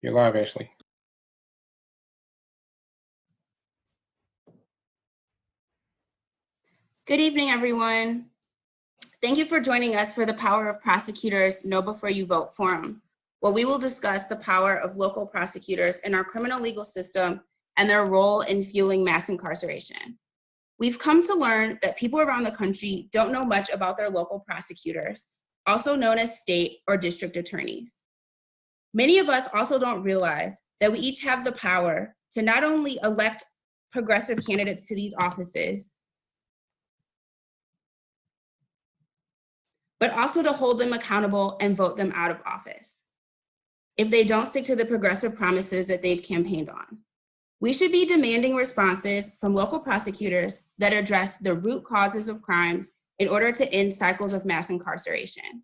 You're live, Ashley. Good evening, everyone. Thank you for joining us for the Power of Prosecutors Know Before You Vote Forum, where we will discuss the power of local prosecutors in our criminal legal system and their role in fueling mass incarceration. We've come to learn that people around the country don't know much about their local prosecutors, also known as state or district attorneys. Many of us also don't realize that we each have the power to not only elect progressive candidates to these offices, but also to hold them accountable and vote them out of office if they don't stick to the progressive promises that they've campaigned on. We should be demanding responses from local prosecutors that address the root causes of crimes in order to end cycles of mass incarceration.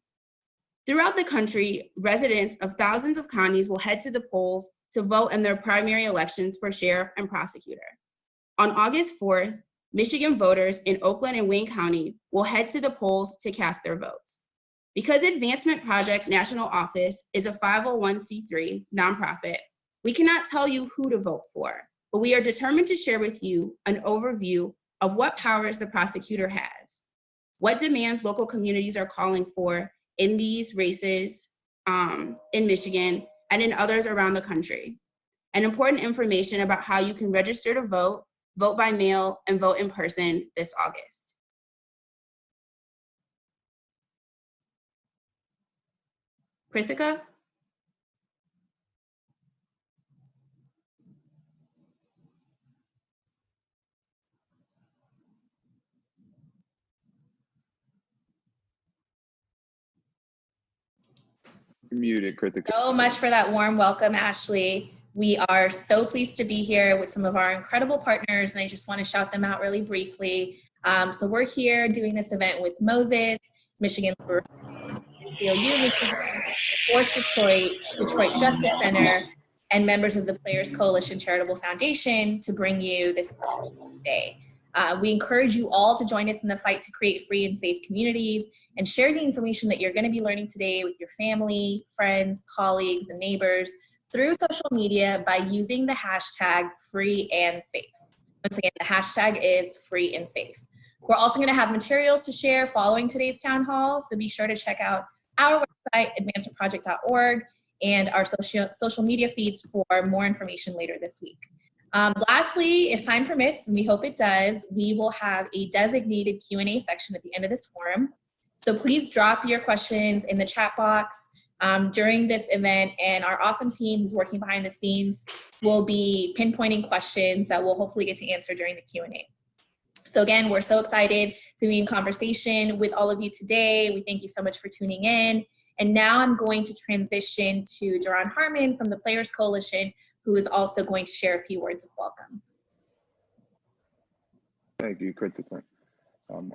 Throughout the country, residents of thousands of counties will head to the polls to vote in their primary elections for sheriff and prosecutor. On August 4th, Michigan voters in Oakland and Wayne County will head to the polls to cast their votes. Because Advancement Project National Office is a 501c3 nonprofit, we cannot tell you who to vote for, but we are determined to share with you an overview of what powers the prosecutor has, what demands local communities are calling for in these races in Michigan and in others around the country, and important information about how you can register to vote, vote by mail, and vote in person this August. Prithika? You're muted, Kritika. So much for that warm welcome, Ashley. We are so pleased to be here with some of our incredible partners, and I just want to shout them out really briefly. So we're here doing this event with Moses, Michigan COU, Michigan, Force Detroit, Detroit Justice Center, and members of the Players Coalition Charitable Foundation to bring you this day. We encourage you all to join us in the fight to create free and safe communities and share the information that you're going to be learning today with your family, friends, colleagues, and neighbors through social media by using the hashtag free and safe. Once again, the hashtag is free and safe. We're also going to have materials to share following today's town hall, so be sure to check out our website, advancementproject.org, and our social media feeds for more information later this week. Lastly, if time permits, and we hope it does, we will have a designated Q&A section at the end of this forum. So please drop your questions in the chat box during this event, and our awesome team who's working behind the scenes will be pinpointing questions that we'll hopefully get to answer during the Q&A. So again, we're so excited to be in conversation with all of you today. We thank you so much for tuning in. And now I'm going to transition to Duran Harmon from the Players Coalition, who is also going to share a few words of welcome. Thank you, Kritika.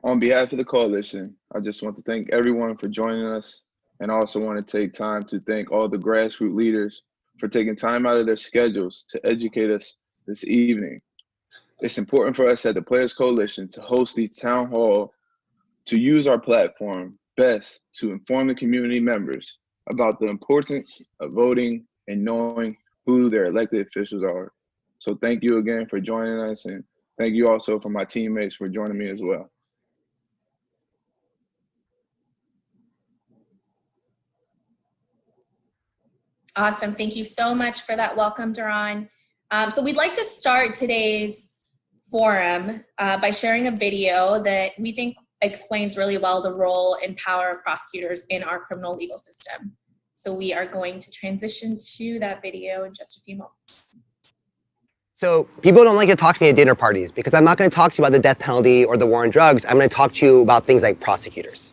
On behalf of the coalition, I just want to thank everyone for joining us, and also want to take time to thank all the grassroots leaders for taking time out of their schedules to educate us this evening. It's important for us at the Players Coalition to host these town hall, to use our platform best to inform the community members about the importance of voting and knowing who their elected officials are. So thank you again for joining us, and thank you also for my teammates for joining me as well. Awesome, thank you so much for that welcome, Duran. So we'd like to start today's forum by sharing a video that we think explains really well the role and power of prosecutors in our criminal legal system. So we are going to transition to that video in just a few moments. So people don't like to talk to me at dinner parties because I'm not going to talk to you about the death penalty or the war on drugs. I'm going to talk to you about things like prosecutors.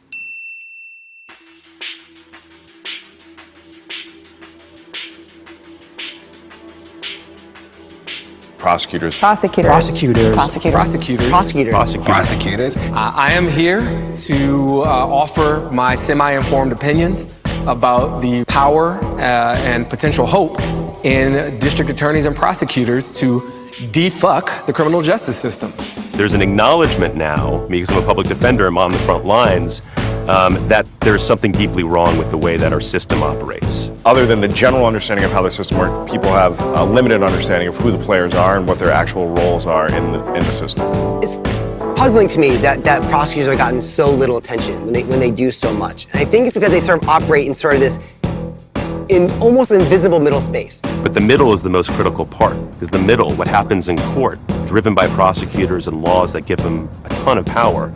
Prosecutors. Prosecutors. Prosecutors. Prosecutors. Prosecutors. Prosecutors. Prosecutors. I am here to offer my semi-informed opinions about the power and potential hope in district attorneys and prosecutors to defuck the criminal justice system. There's an acknowledgement now, because I'm a public defender, I'm on the front lines, that there's something deeply wrong with the way that our system operates. other than the general understanding of how the system works, people have a limited understanding of who the players are and what their actual roles are in the system. It's puzzling to me that prosecutors have gotten so little attention when they do so much. And I think it's because they sort of operate in sort of this in almost invisible middle space. But the middle is the most critical part, because the middle, what happens in court, driven by prosecutors and laws that give them a ton of power,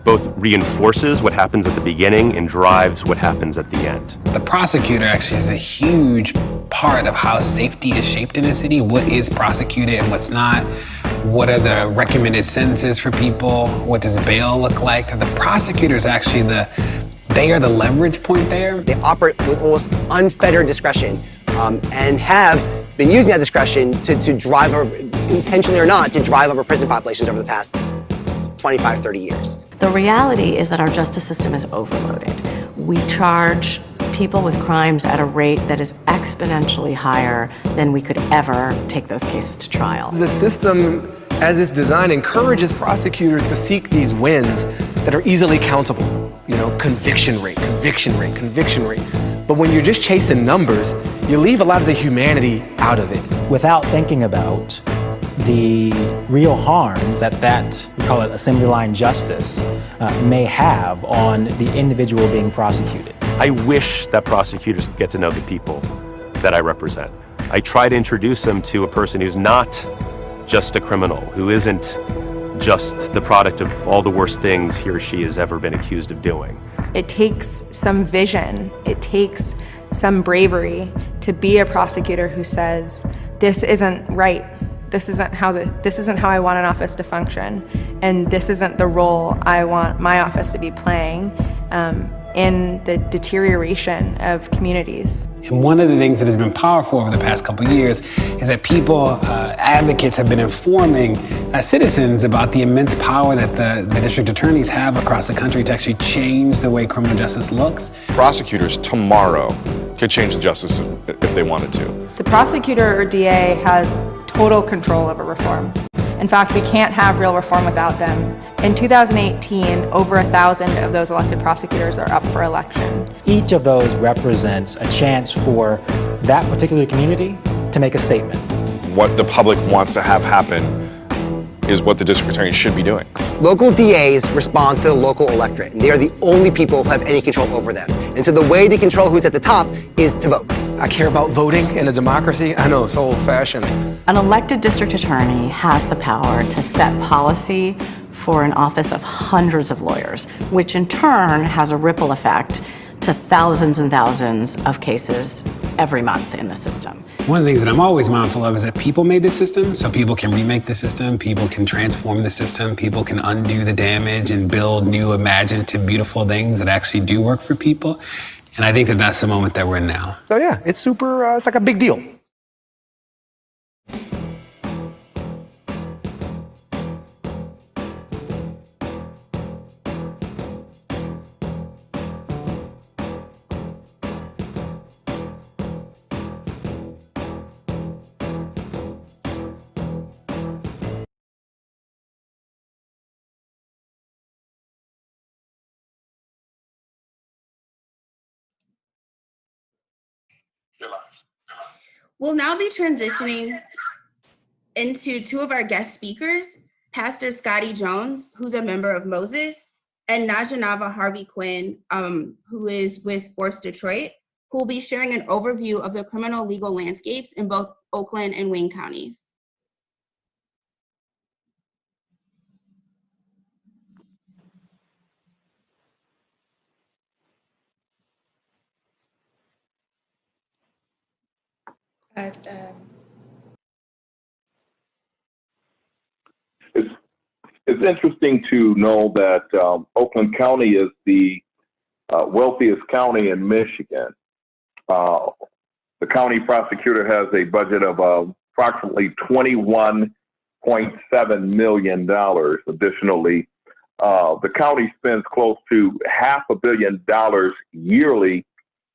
both reinforces what happens at the beginning and drives what happens at the end. The prosecutor actually is a huge part of how safety is shaped in a city. What is prosecuted and what's not? What are the recommended sentences for people? What does bail look like? The prosecutor is actually they are the leverage point there. They operate with almost unfettered discretion and have been using that discretion to drive over, intentionally or not, to drive over prison populations over the past 25, 30 years. The reality is that our justice system is overloaded. We charge people with crimes at a rate that is exponentially higher than we could ever take those cases to trial. The system, as it's designed, encourages prosecutors to seek these wins that are easily countable. Conviction rate. But when you're just chasing numbers, you leave a lot of the humanity out of it. Without thinking about the real harms that we call it assembly line justice, may have on the individual being prosecuted. I wish that prosecutors get to know the people that I represent. I try to introduce them to a person who's not just a criminal, who isn't just the product of all the worst things he or she has ever been accused of doing. It takes some vision, it takes some bravery to be a prosecutor who says, this isn't right. This isn't how I want an office to function, and this isn't the role I want my office to be playing in the deterioration of communities. And one of the things that has been powerful over the past couple of years is that people, advocates have been informing citizens about the immense power that the district attorneys have across the country to actually change the way criminal justice looks. Prosecutors tomorrow could change the justice system if they wanted to. The prosecutor or DA has total control over reform. In fact, we can't have real reform without them. In 2018, over 1,000 of those elected prosecutors are up for election. Each of those represents a chance for that particular community to make a statement. What the public wants to have happen is what the district attorney should be doing. Local DAs respond to the local electorate, and they are the only people who have any control over them. And so the way to control who's at the top is to vote. I care about voting in a democracy. I know, it's old-fashioned. An elected district attorney has the power to set policy for an office of hundreds of lawyers, which in turn has a ripple effect to thousands and thousands of cases every month in the system. One of the things that I'm always mindful of is that people made this system, so people can remake the system, people can transform the system, people can undo the damage and build new, imaginative, beautiful things that actually do work for people. And I think that that's the moment that we're in now. So yeah, it's super, it's like a big deal. We'll now be transitioning into two of our guest speakers, Pastor Scotty Jones, who's a member of Moses, and Najanava Harvey Quinn, who is with Force Detroit, who will be sharing an overview of the criminal legal landscapes in both Oakland and Wayne counties. It's interesting to know that Oakland County is the wealthiest county in Michigan. The county prosecutor has a budget of approximately $21.7 million. Additionally, the county spends close to $500 million yearly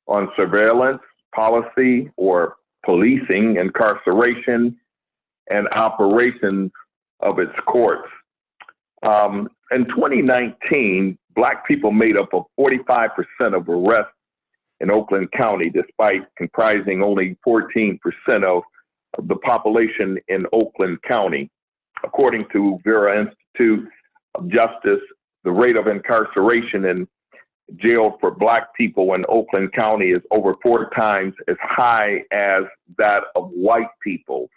on surveillance, policy, or policing, incarceration, and operations of its courts. In 2019, Black people made up of 45% of arrests in Oakland County, despite comprising only 14% of the population in Oakland County. According to Vera Institute of Justice, the rate of incarceration in jail for Black people in Oakland County is over 4 times as high as that of white people.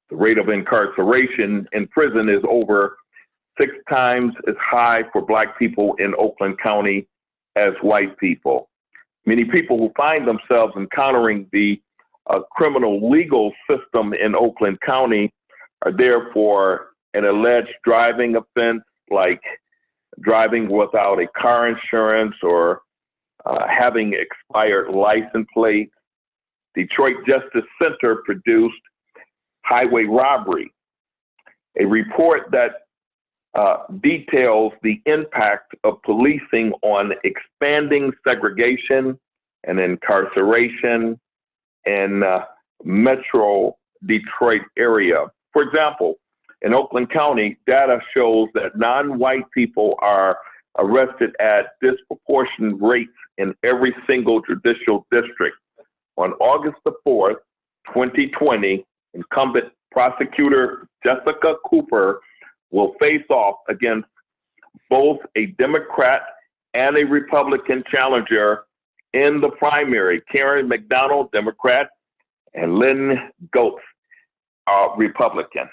The rate of incarceration in prison is over 6 times as high for Black people in Oakland County as white people. Many people who find themselves encountering the criminal legal system in Oakland County are there for an alleged driving offense, like driving without a car insurance or having expired license plates. Detroit Justice Center produced Highway Robbery, a report that details the impact of policing on expanding segregation and incarceration in Metro Detroit area. For example, in Oakland County, data shows that non-white people are arrested at disproportionate rates in every single judicial district. On August the 4th, 2020, incumbent prosecutor Jessica Cooper will face off against both a Democrat and a Republican challenger in the primary, Karen McDonald, Democrat, and Lynn Goetz, Republican.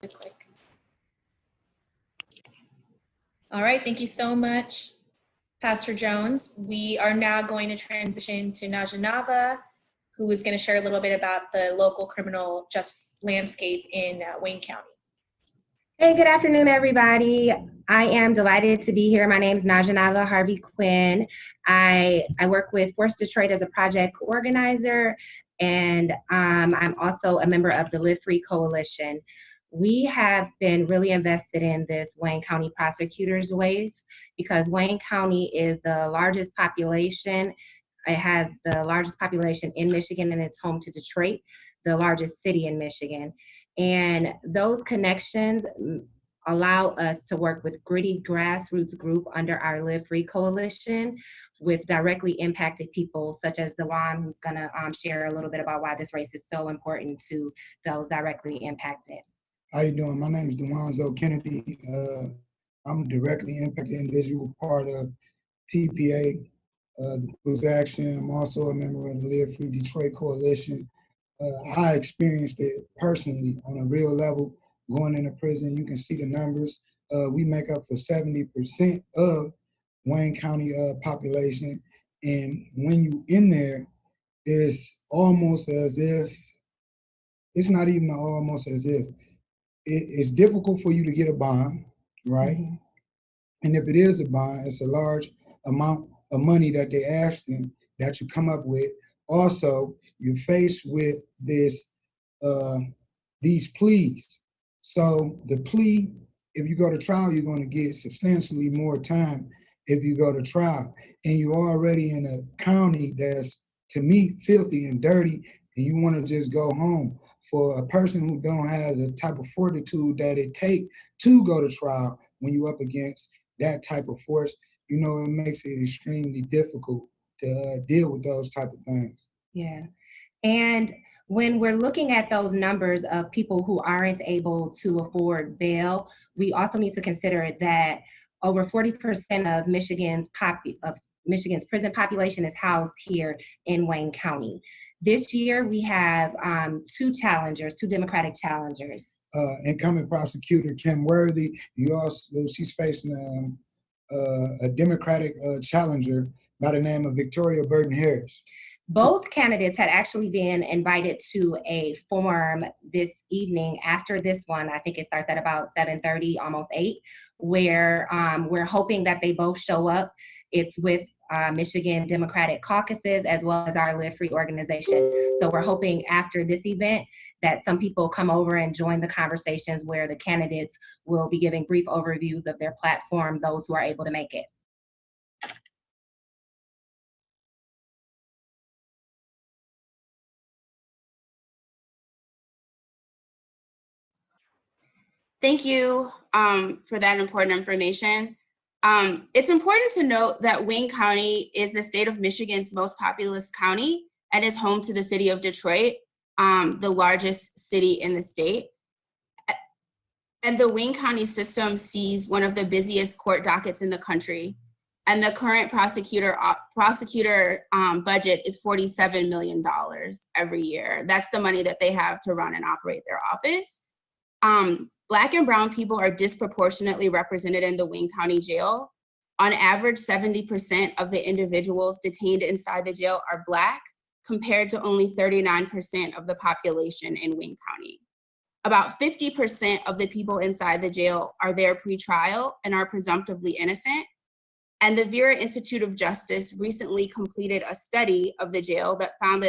Quick. All right, thank you so much, Pastor Jones. We are now going to transition to Naja Nava, who is going to share a little bit about the local criminal justice landscape in Wayne County. Hey, good afternoon, everybody. I am delighted to be here. My name is Naja Nava Harvey Quinn. I work with Force Detroit as a project organizer, and I'm also a member of the Live Free Coalition. We have been really invested in this Wayne County prosecutors' ways because Wayne County is the largest population. It has the largest population in Michigan, and it's home to Detroit, the largest city in Michigan. And those connections allow us to work with gritty grassroots group under our Live Free Coalition with directly impacted people such as Dewan, who's gonna share a little bit about why this race is so important to those directly impacted. How you doing? My name is Dewanzo Kennedy. I'm a directly impacted individual, part of TPA, the People's Action. I'm also a member of the Live Free Detroit Coalition. I experienced it personally on a real level, going into prison. You can see the numbers. We make up for 70% of Wayne County population. And when you in there, it's almost as if, it's not even almost as if, it's difficult for you to get a bond, right? Mm-hmm. And if it is a bond, it's a large amount of money that they ask them that you come up with. Also, you're faced with this, these pleas. So the plea, if you go to trial, you're going to get substantially more time if you go to trial. And you're already in a county that's, to me, filthy and dirty, and you want to just go home. For a person who don't have the type of fortitude that it takes to go to trial, when you're up against that type of force, you know, it makes it extremely difficult to deal with those type of things. Yeah. And when we're looking at those numbers of people who aren't able to afford bail, we also need to consider that over 40% of Michigan's prison population is housed here in Wayne County. This year, we have two Democratic challengers. Incumbent prosecutor Kim Worthy. She's facing a Democratic challenger by the name of Victoria Burton Harris. Both candidates had actually been invited to a forum this evening after this one. I think it starts at about 7:30, almost 8, where we're hoping that they both show up. It's with Michigan Democratic Caucuses as well as our Live Free organization. So we're hoping after this event that some people come over and join the conversations where the candidates will be giving brief overviews of their platform, those who are able to make it. Thank you for that important information. It's important to note that Wayne County is the state of Michigan's most populous county and is home to the city of Detroit, the largest city in the state. And the Wayne County system sees one of the busiest court dockets in the country. And the current prosecutor budget is $47 million every year. That's the money that they have to run and operate their office. Black and brown people are disproportionately represented in the Wayne County Jail. On average, 70% of the individuals detained inside the jail are Black, compared to only 39% of the population in Wayne County. About 50% of the people inside the jail are there pre-trial and are presumptively innocent. And the Vera Institute of Justice recently completed a study of the jail that found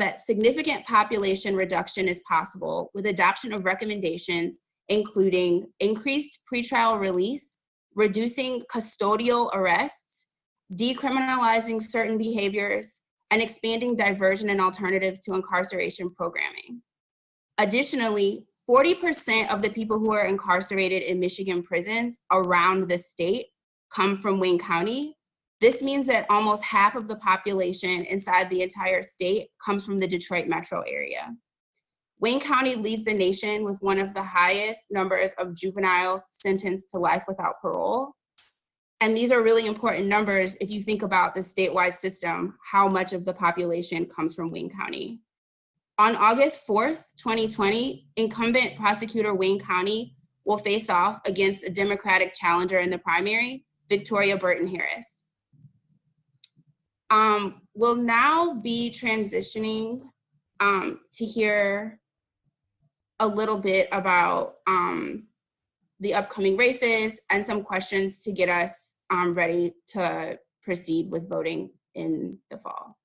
that significant population reduction is possible with adoption of recommendations, including increased pretrial release, reducing custodial arrests, decriminalizing certain behaviors, and expanding diversion and alternatives to incarceration programming. Additionally, 40% of the people who are incarcerated in Michigan prisons around the state come from Wayne County. This means that almost half of the population inside the entire state comes from the Detroit metro area. Wayne County leads the nation with one of the highest numbers of juveniles sentenced to life without parole. And these are really important numbers if you think about the statewide system, how much of the population comes from Wayne County. On August 4th, 2020, incumbent prosecutor Wayne County will face off against a Democratic challenger in the primary, Victoria Burton Harris. We'll now be transitioning to hear a little bit about the upcoming races and some questions to get us ready to proceed with voting in the fall.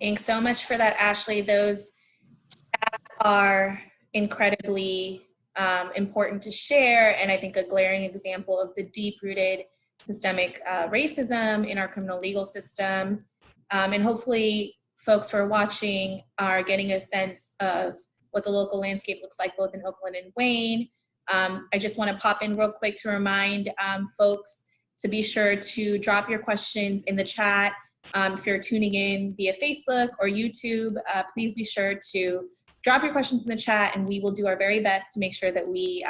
Thanks so much for that, Ashley. Those stats are incredibly important to share, and I think a glaring example of the deep-rooted systemic racism in our criminal legal system. And hopefully folks who are watching are getting a sense of what the local landscape looks like both in Oakland and Wayne. I just want to pop in real quick to remind folks to be sure to drop your questions in the chat. If you're tuning in via Facebook or YouTube, please be sure to drop your questions in the chat and we will do our very best to make sure that we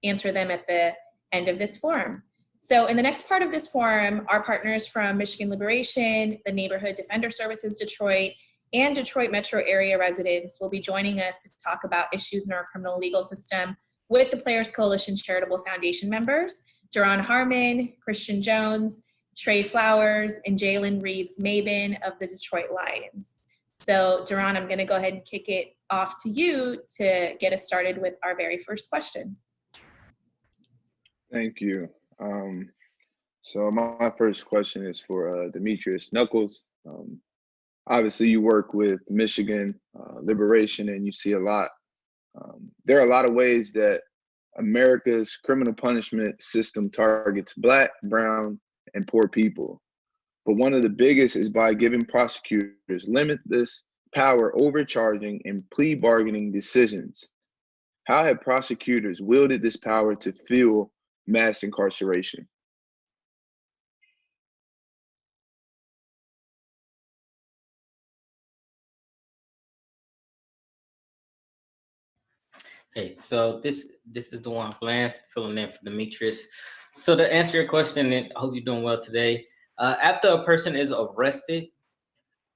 answer them at the end of this forum. So in the next part of this forum, our partners from Michigan Liberation, the Neighborhood Defender Services Detroit, and Detroit metro area residents will be joining us to talk about issues in our criminal legal system with the Players Coalition Charitable Foundation members, Duran Harmon, Christian Jones, Trey Flowers, and Jalen Reeves-Maben of the Detroit Lions. So Duran, I'm gonna go ahead and kick it off to you to get us started with our very first question. Thank you. So my first question is for Demetrius Knuckles. Obviously you work with Michigan Liberation and you see a lot. There are a lot of ways that America's criminal punishment system targets Black, brown, and poor people. But one of the biggest is by giving prosecutors limitless power overcharging and plea bargaining decisions. How have prosecutors wielded this power to fuel mass incarceration? Hey, so this is Dewan Bland filling in for Demetrius. So to answer your question, and I hope you're doing well today. After a person is arrested,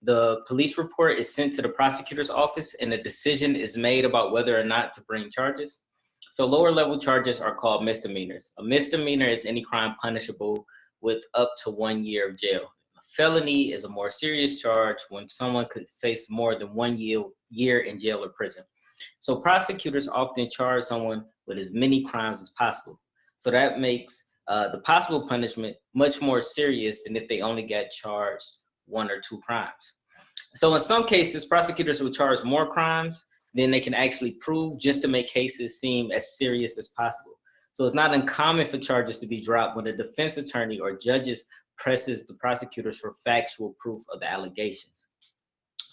the police report is sent to the prosecutor's office and a decision is made about whether or not to bring charges. So lower level charges are called misdemeanors. A misdemeanor is any crime punishable with up to 1 year of jail. A felony is a more serious charge when someone could face more than 1 year in jail or prison. So prosecutors often charge someone with as many crimes as possible. So that makes the possible punishment much more serious than if they only got charged 1 or 2 crimes. So in some cases, prosecutors will charge more crimes than they can actually prove just to make cases seem as serious as possible. So it's not uncommon for charges to be dropped when a defense attorney or judges presses the prosecutors for factual proof of the allegations.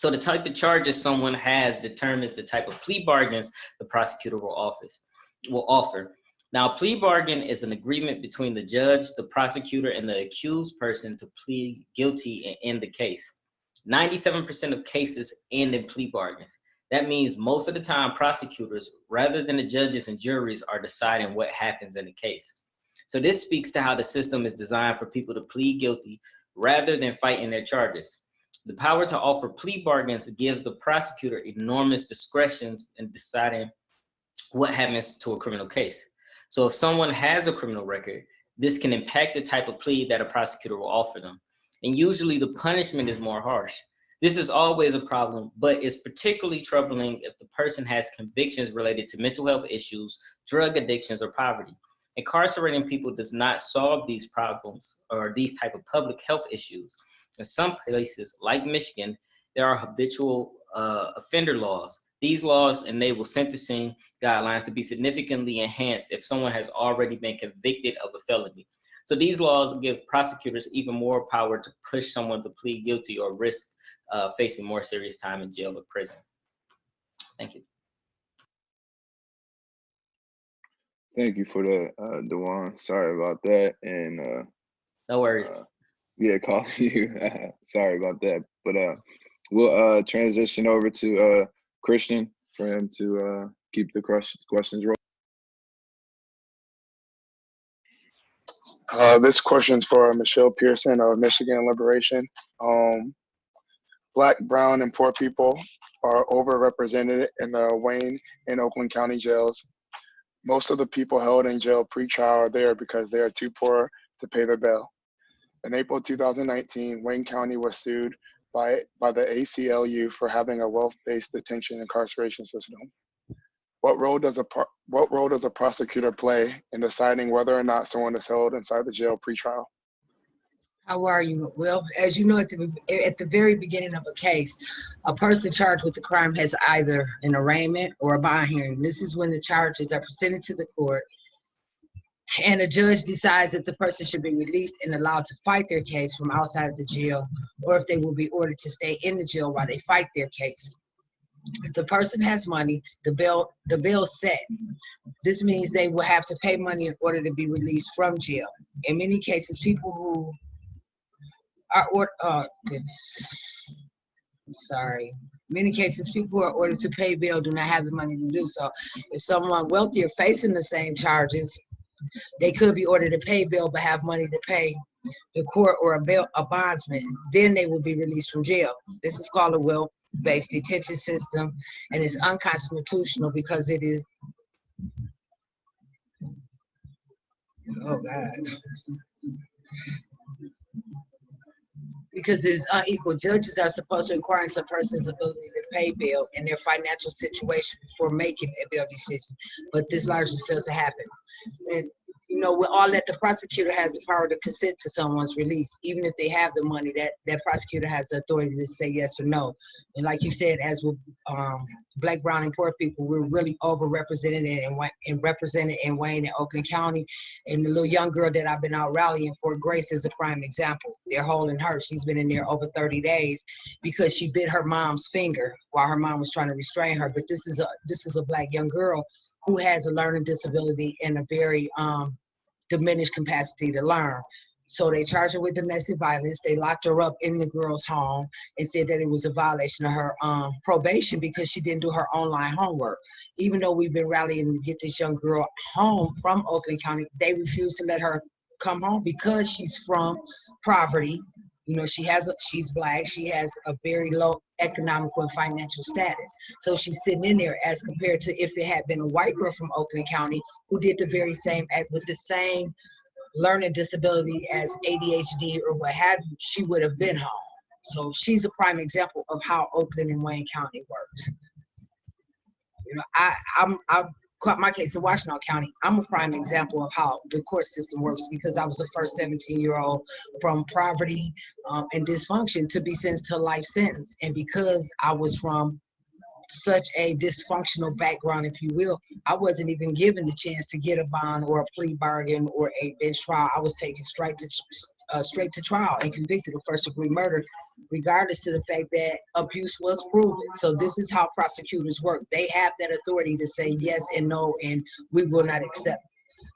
So the type of charges someone has determines the type of plea bargains the prosecutor will offer. Now, a plea bargain is an agreement between the judge, the prosecutor, and the accused person to plead guilty and end the case. 97% of cases end in plea bargains. That means most of the time prosecutors, rather than the judges and juries, are deciding what happens in the case. So this speaks to how the system is designed for people to plead guilty rather than fighting their charges. The power to offer plea bargains gives the prosecutor enormous discretion in deciding what happens to a criminal case. So if someone has a criminal record, this can impact the type of plea that a prosecutor will offer them. And usually the punishment is more harsh. This is always a problem, but it's particularly troubling if the person has convictions related to mental health issues, drug addictions, or poverty. Incarcerating people does not solve these problems or these type of public health issues. In some places, like Michigan, there are habitual offender laws. These laws enable sentencing guidelines to be significantly enhanced if someone has already been convicted of a felony. So these laws give prosecutors even more power to push someone to plead guilty or risk facing more serious time in jail or prison. Thank you. Thank you for that, Dewan. Sorry about that. And no worries. Yeah, calling you. Sorry about that. But we'll transition over to Christian for him to keep the questions rolling. This question's for Michelle Pearson of Michigan Liberation. Black, brown, and poor people are overrepresented in the Wayne and Oakland County jails. Most of the people held in jail pre-trial are there because they are too poor to pay their bail. In April 2019, Wayne County was sued by the ACLU for having a wealth-based detention incarceration system. What role does a prosecutor play in deciding whether or not someone is held inside the jail pre-trial? How are you? Well, as you know, at the very beginning of a case, a person charged with the crime has either an arraignment or a bond hearing. This is when the charges are presented to the court and a judge decides that the person should be released and allowed to fight their case from outside of the jail, or if they will be ordered to stay in the jail while they fight their case. If the person has money, the bill's set. This means they will have to pay money in order to be released from jail. In many cases, people who are many cases, people who are ordered to pay bail do not have the money to do so. If someone wealthier facing the same charges, they could be ordered to pay bail but have money to pay the court or a bondsman. Then they will be released from jail. This is called a wealth-based detention system, and it's unconstitutional because it is. Oh God. Because it's unequal. Judges are supposed to inquire into a person's ability to pay bail and their financial situation before making a bail decision, but this largely fails to happen. And you know, with all that, the prosecutor has the power to consent to someone's release, even if they have the money. That prosecutor has the authority to say yes or no. And like you said, as with Black, brown, and poor people, we're really overrepresented and represented in Wayne and Oakland County. And the little young girl that I've been out rallying for, Grace, is a prime example. They're holding her. She's been in there over 30 days because she bit her mom's finger while her mom was trying to restrain her. But this is a Black young girl who has a learning disability and a very diminished capacity to learn. So they charged her with domestic violence. They locked her up in the girl's home and said that it was a violation of her probation because she didn't do her online homework. Even though we've been rallying to get this young girl home from Oakland County, they refused to let her come home because she's from poverty. You know, she's Black, she has a very low economical and financial status. So she's sitting in there as compared to if it had been a white girl from Oakland County who did the very same act with the same learning disability as ADHD or what have you, she would have been home. So she's a prime example of how Oakland and Wayne County works. You know, I've caught my case in Washtenaw County. I'm a prime example of how the court system works because I was the first 17-year-old from poverty and dysfunction to be sentenced to a life sentence. And because I was from such a dysfunctional background, if you will. I wasn't even given the chance to get a bond or a plea bargain or a bench trial. I was taken straight to trial and convicted of first-degree murder, regardless to the fact that abuse was proven. So this is how prosecutors work. They have that authority to say yes and no, and we will not accept this.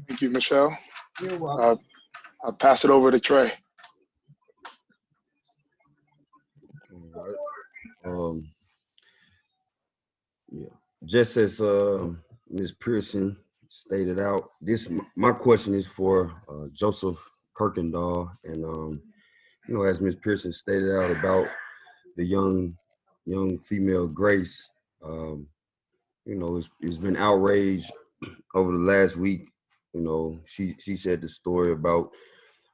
Thank you, Michelle. You're welcome. I'll pass it over to Trey. Yeah, just as Ms. Pearson stated out, my question is for Joseph Kirkendall, and you know, as Ms. Pearson stated out about the young female Grace, you know, it's been outraged over the last week. You know, she said the story about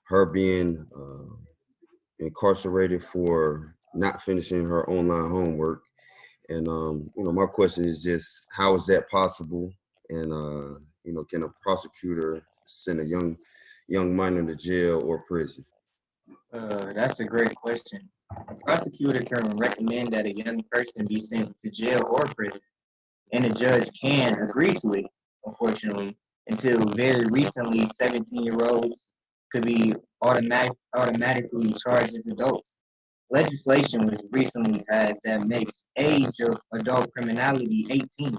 her being incarcerated for not finishing her online homework. And, you know, my question is just, how is that possible? And, you know, can a prosecutor send a young minor to jail or prison? That's a great question. A prosecutor can recommend that a young person be sent to jail or prison, and the judge can agree to it, unfortunately. Until very recently, 17-year-olds could be automatically charged as adults. Legislation was recently passed that makes age of adult criminality 18.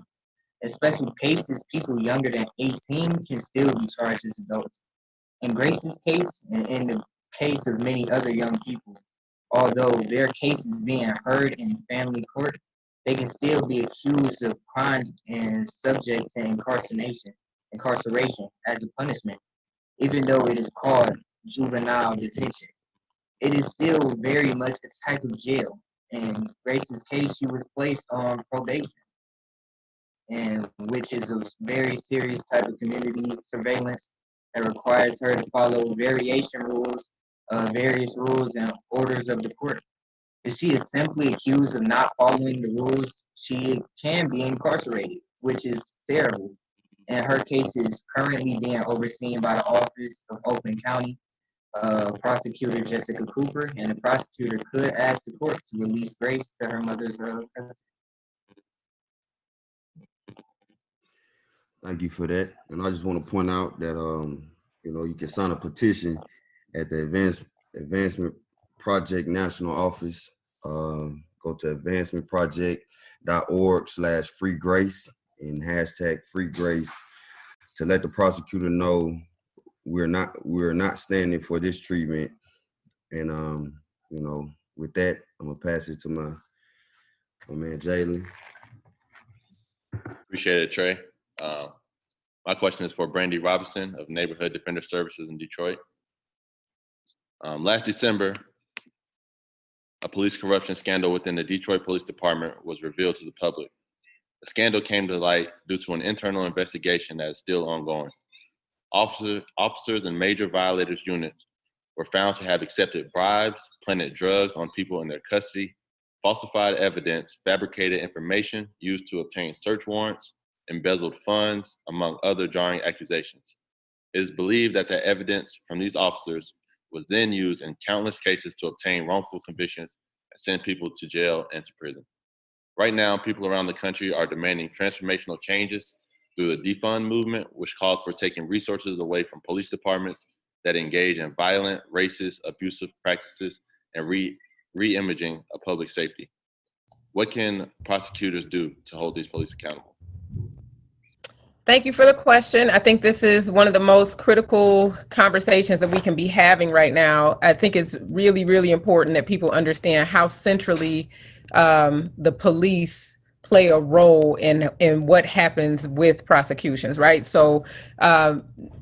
In special cases, people younger than 18 can still be charged as adults. In Grace's case, and in the case of many other young people, although their cases being heard in family court, they can still be accused of crimes and subject to incarceration as a punishment, even though it is called juvenile detention. It is still very much a type of jail. In Grace's case, she was placed on probation, and which is a very serious type of community surveillance that requires her to follow various rules and orders of the court. If she is simply accused of not following the rules, she can be incarcerated, which is terrible. And her case is currently being overseen by the Office of Oakland County Prosecutor Jessica Cooper, and the prosecutor could ask the court to release Grace to her mother's custody. Thank you for that. And I just want to point out that you know, you can sign a petition at the Advancement Project National Office. Go to advancementproject.org/freegrace and #freegrace to let the prosecutor know we're not standing for this treatment. And you know, with that, I'm gonna pass it to my man Jalen. Appreciate it, Trey. My question is for Brandy Robinson of Neighborhood Defender Services in Detroit. Last December, a police corruption scandal within the Detroit Police Department was revealed to the public. The scandal came to light due to an internal investigation that is still ongoing. Officers and major violators units were found to have accepted bribes, planted drugs on people in their custody, falsified evidence, fabricated information used to obtain search warrants, embezzled funds, among other jarring accusations. It is believed that the evidence from these officers was then used in countless cases to obtain wrongful convictions and send people to jail and to prison. Right now, people around the country are demanding transformational changes through the defund movement, which calls for taking resources away from police departments that engage in violent, racist, abusive practices and re-imaging of public safety. What can prosecutors do to hold these police accountable? Thank you for the question. I think this is one of the most critical conversations that we can be having right now. I think it's really, really important that people understand how centrally the police play a role in what happens with prosecutions, right? So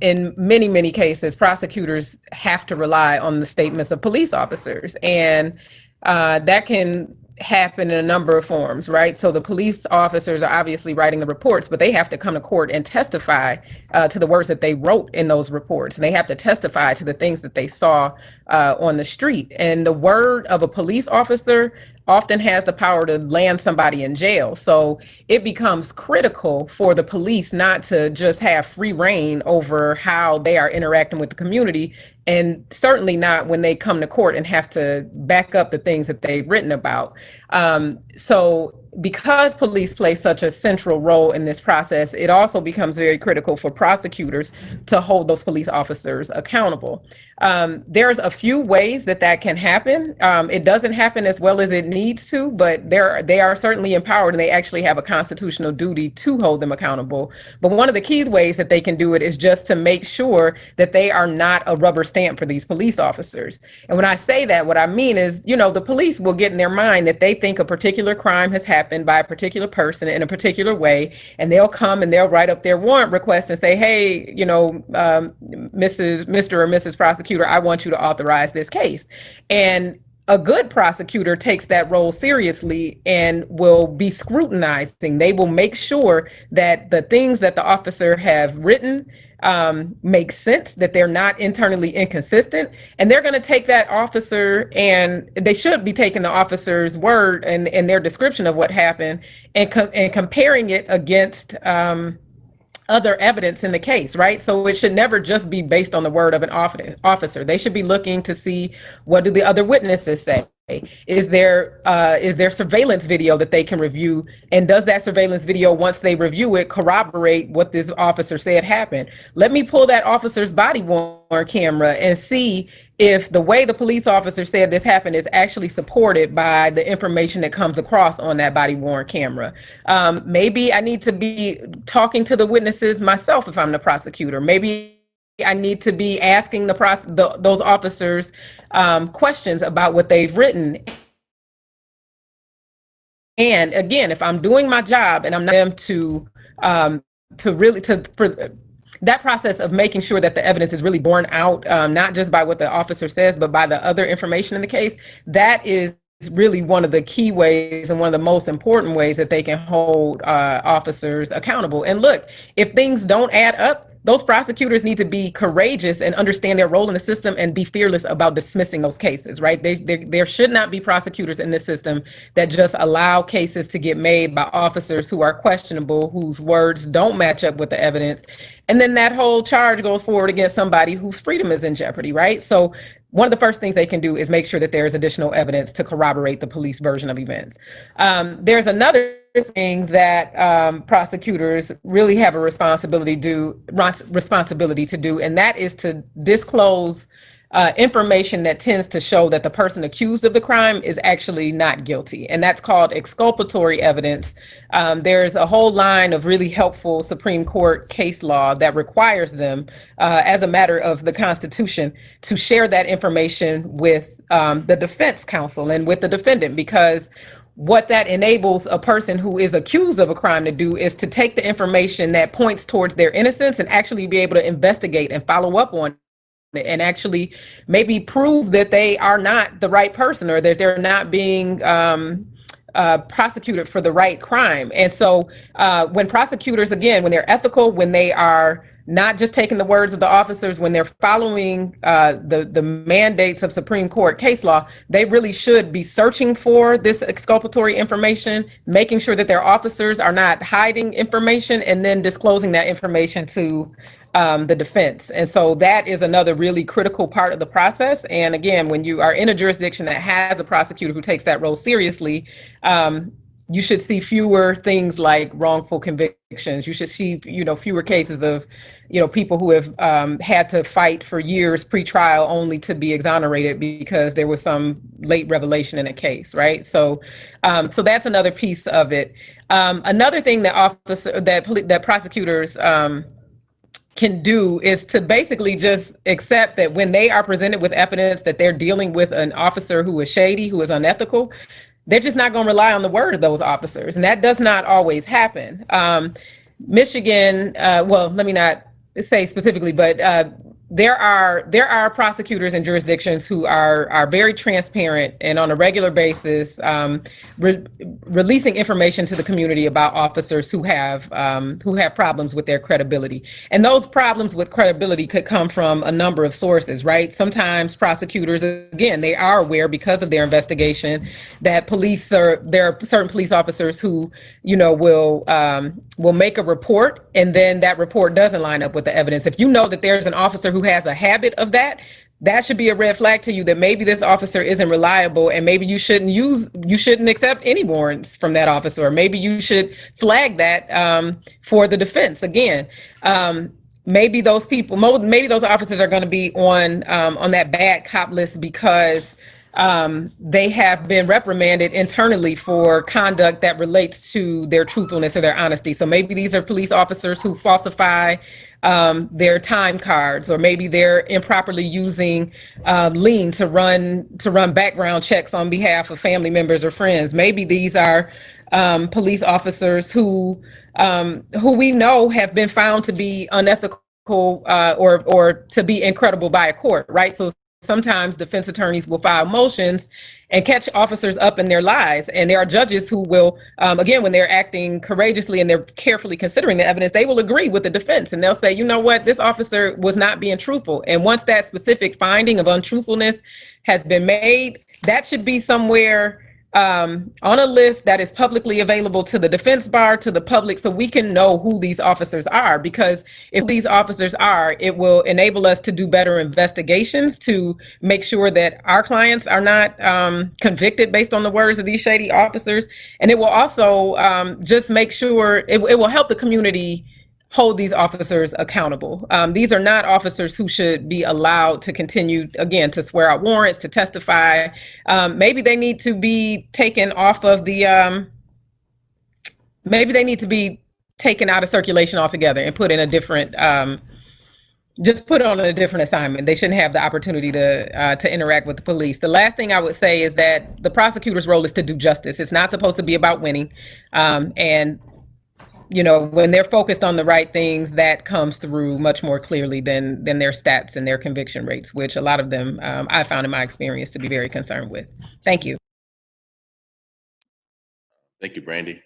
in many, many cases, prosecutors have to rely on the statements of police officers, and that can happen in a number of forms, right? So the police officers are obviously writing the reports, but they have to come to court and testify to the words that they wrote in those reports. And they have to testify to the things that they saw on the street. And the word of a police officer often has the power to land somebody in jail. So it becomes critical for the police not to just have free reign over how they are interacting with the community. and certainly not when they come to court and have to back up the things that they've written about. So because police play such a central role in this process, it also becomes very critical for prosecutors to hold those police officers accountable. There's a few ways that that can happen. It doesn't happen as well as it needs to, but they are certainly empowered, and they actually have a constitutional duty to hold them accountable. But one of the key ways that they can do it is just to make sure that they are not a rubber stamp for these police officers. And when I say that, what I mean is, the police will get in their mind that they think a particular crime has happened by a particular person in a particular way, and they'll come and they'll write up their warrant request and say, hey, Mr. or Mrs. Prosecutor, I want you to authorize this case. And a good prosecutor takes that role seriously and will be scrutinizing. They will make sure that the things that the officer have written make sense, that they're not internally inconsistent, and they're going to take that officer, and they should be taking the officer's word and their description of what happened and comparing it against other evidence in the case, right? So it should never just be based on the word of an officer. They should be looking to see, what do the other witnesses say? Is there surveillance video that they can review? And does that surveillance video, once they review it, corroborate what this officer said happened? Let me pull that officer's body worn camera and see if the way the police officer said this happened is actually supported by the information that comes across on that body worn camera. Maybe I need to be talking to the witnesses myself if I'm the prosecutor. Maybe I need to be asking those officers questions about what they've written. And again, if I'm doing my job and I'm not them for that process of making sure that the evidence is really borne out, not just by what the officer says, but by the other information in the case, that is really one of the key ways and one of the most important ways that they can hold officers accountable. And look, if things don't add up, those prosecutors need to be courageous and understand their role in the system and be fearless about dismissing those cases, right? There should not be prosecutors in this system that just allow cases to get made by officers who are questionable, whose words don't match up with the evidence. And then that whole charge goes forward against somebody whose freedom is in jeopardy, right? So one of the first things they can do is make sure that there is additional evidence to corroborate the police version of events. There's another thing that prosecutors really have a responsibility to do, and that is to disclose information that tends to show that the person accused of the crime is actually not guilty. And that's called exculpatory evidence. There's a whole line of really helpful Supreme Court case law that requires them, as a matter of the Constitution, to share that information with the defense counsel and with the defendant, because what that enables a person who is accused of a crime to do is to take the information that points towards their innocence and actually be able to investigate and follow up on it and actually maybe prove that they are not the right person or that they're not being prosecuted for the right crime. And so when prosecutors, again, when they're ethical, when they are not just taking the words of the officers, when they're following the mandates of Supreme Court case law, they really should be searching for this exculpatory information, making sure that their officers are not hiding information, and then disclosing that information to the defense. And so that is another really critical part of the process. And again, when you are in a jurisdiction that has a prosecutor who takes that role seriously, you should see fewer things like wrongful convictions. You should see, fewer cases of, people who have had to fight for years pre-trial only to be exonerated because there was some late revelation in a case, right? So that's another piece of it. Another thing that prosecutors can do is to basically just accept that when they are presented with evidence that they're dealing with an officer who is shady, who is unethical, they're just not going to rely on the word of those officers. And that does not always happen. Michigan, well, let me not say specifically, but there are prosecutors and jurisdictions who are very transparent and on a regular basis releasing information to the community about officers who have problems with their credibility. And those problems with credibility could come from a number of sources, right? Sometimes prosecutors, again, they are aware because of their investigation that there are certain police officers who, will make a report and then that report doesn't line up with the evidence. If you know that there's an officer who has a habit of that, that should be a red flag to you that maybe this officer isn't reliable, and maybe you shouldn't accept any warrants from that officer, or maybe you should flag that for the defense. Again, maybe those officers are going to be on that bad cop list because they have been reprimanded internally for conduct that relates to their truthfulness or their honesty. So maybe these are police officers who falsify their time cards, or maybe they're improperly using lien to run background checks on behalf of family members or friends. Maybe these are police officers who we know have been found to be unethical or to be incredible by a court, right? So sometimes defense attorneys will file motions and catch officers up in their lies. And there are judges who will, again, when they're acting courageously and they're carefully considering the evidence, they will agree with the defense. And they'll say, you know what, this officer was not being truthful. And once that specific finding of untruthfulness has been made, that should be somewhere on a list that is publicly available to the defense bar, to the public, so we can know who these officers are. Because if these officers are, it will enable us to do better investigations to make sure that our clients are not convicted based on the words of these shady officers. And it will also just make sure, it will help the community hold these officers accountable. These are not officers who should be allowed to continue, again, to swear out warrants, to testify. Maybe they need to be taken off of the, maybe they need to be taken out of circulation altogether and put in a different, just put on a different assignment. They shouldn't have the opportunity to interact with the police. The last thing I would say is that the prosecutor's role is to do justice. It's not supposed to be about winning. And you know, when they're focused on the right things, that comes through much more clearly than their stats and their conviction rates, which a lot of them I found in my experience to be very concerned with. Thank you. Thank you, Brandy.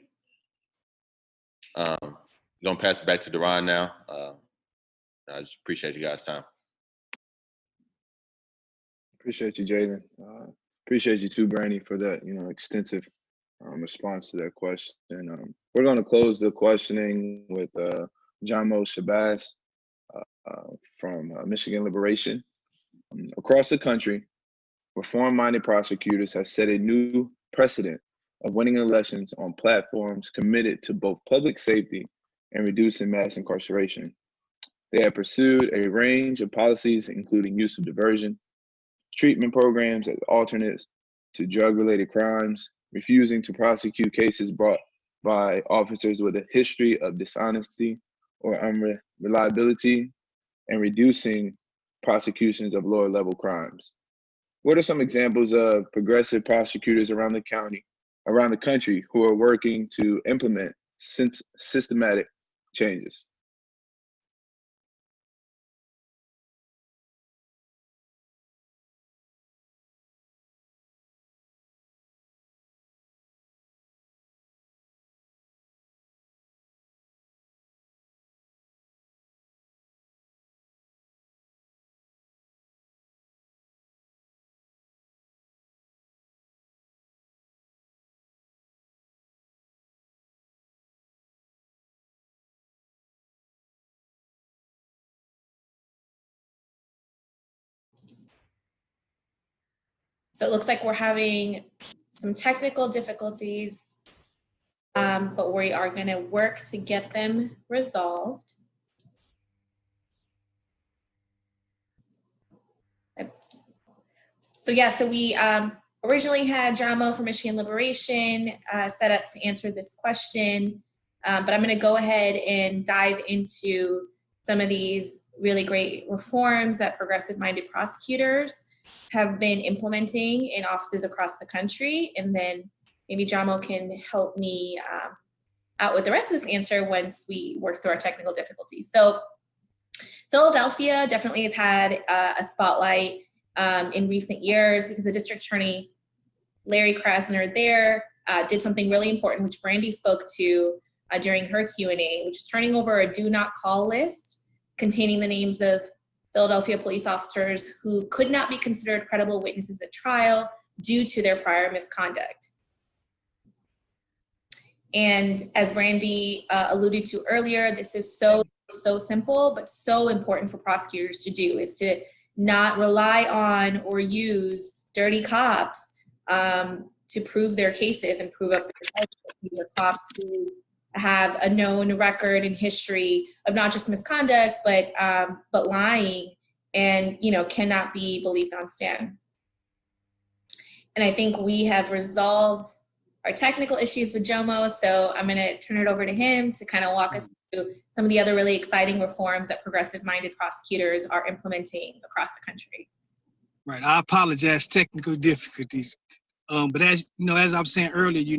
Gonna pass it back to Deron now. I just appreciate you guys' time. Appreciate you, Jalen. Appreciate you too, Brandy, for that, extensive response to that question. We're going to close the questioning with Jamo Shabazz from Michigan Liberation. Across the country, reform-minded prosecutors have set a new precedent of winning elections on platforms committed to both public safety and reducing mass incarceration. They have pursued a range of policies, including use of diversion, treatment programs as alternates to drug-related crimes, refusing to prosecute cases brought by officers with a history of dishonesty or unreliability, and reducing prosecutions of lower level crimes. What are some examples of progressive prosecutors around the country who are working to implement systematic changes? So it looks like we're having some technical difficulties, but we are going to work to get them resolved. So yeah, so we originally had Jamo from Michigan Liberation set up to answer this question, but I'm going to go ahead and dive into some of these really great reforms that progressive-minded prosecutors have been implementing in offices across the country. And then maybe Jamo can help me out with the rest of this answer once we work through our technical difficulties. So Philadelphia definitely has had a spotlight in recent years because the district attorney, Larry Krasner there, did something really important, which Brandy spoke to during her Q&A, which is turning over a do not call list containing the names of Philadelphia police officers who could not be considered credible witnesses at trial due to their prior misconduct. And as Brandy alluded to earlier, this is so simple, but so important for prosecutors to do, is to not rely on or use dirty cops to prove their cases and prove up their charges. These are cops who have a known record and history of not just misconduct, but lying, and cannot be believed on stand. And I think we have resolved our technical issues with Jomo, so I'm going to turn it over to him to kind of walk us through some of the other really exciting reforms that progressive-minded prosecutors are implementing across the country. Right, I apologize, technical difficulties. But as I was saying earlier,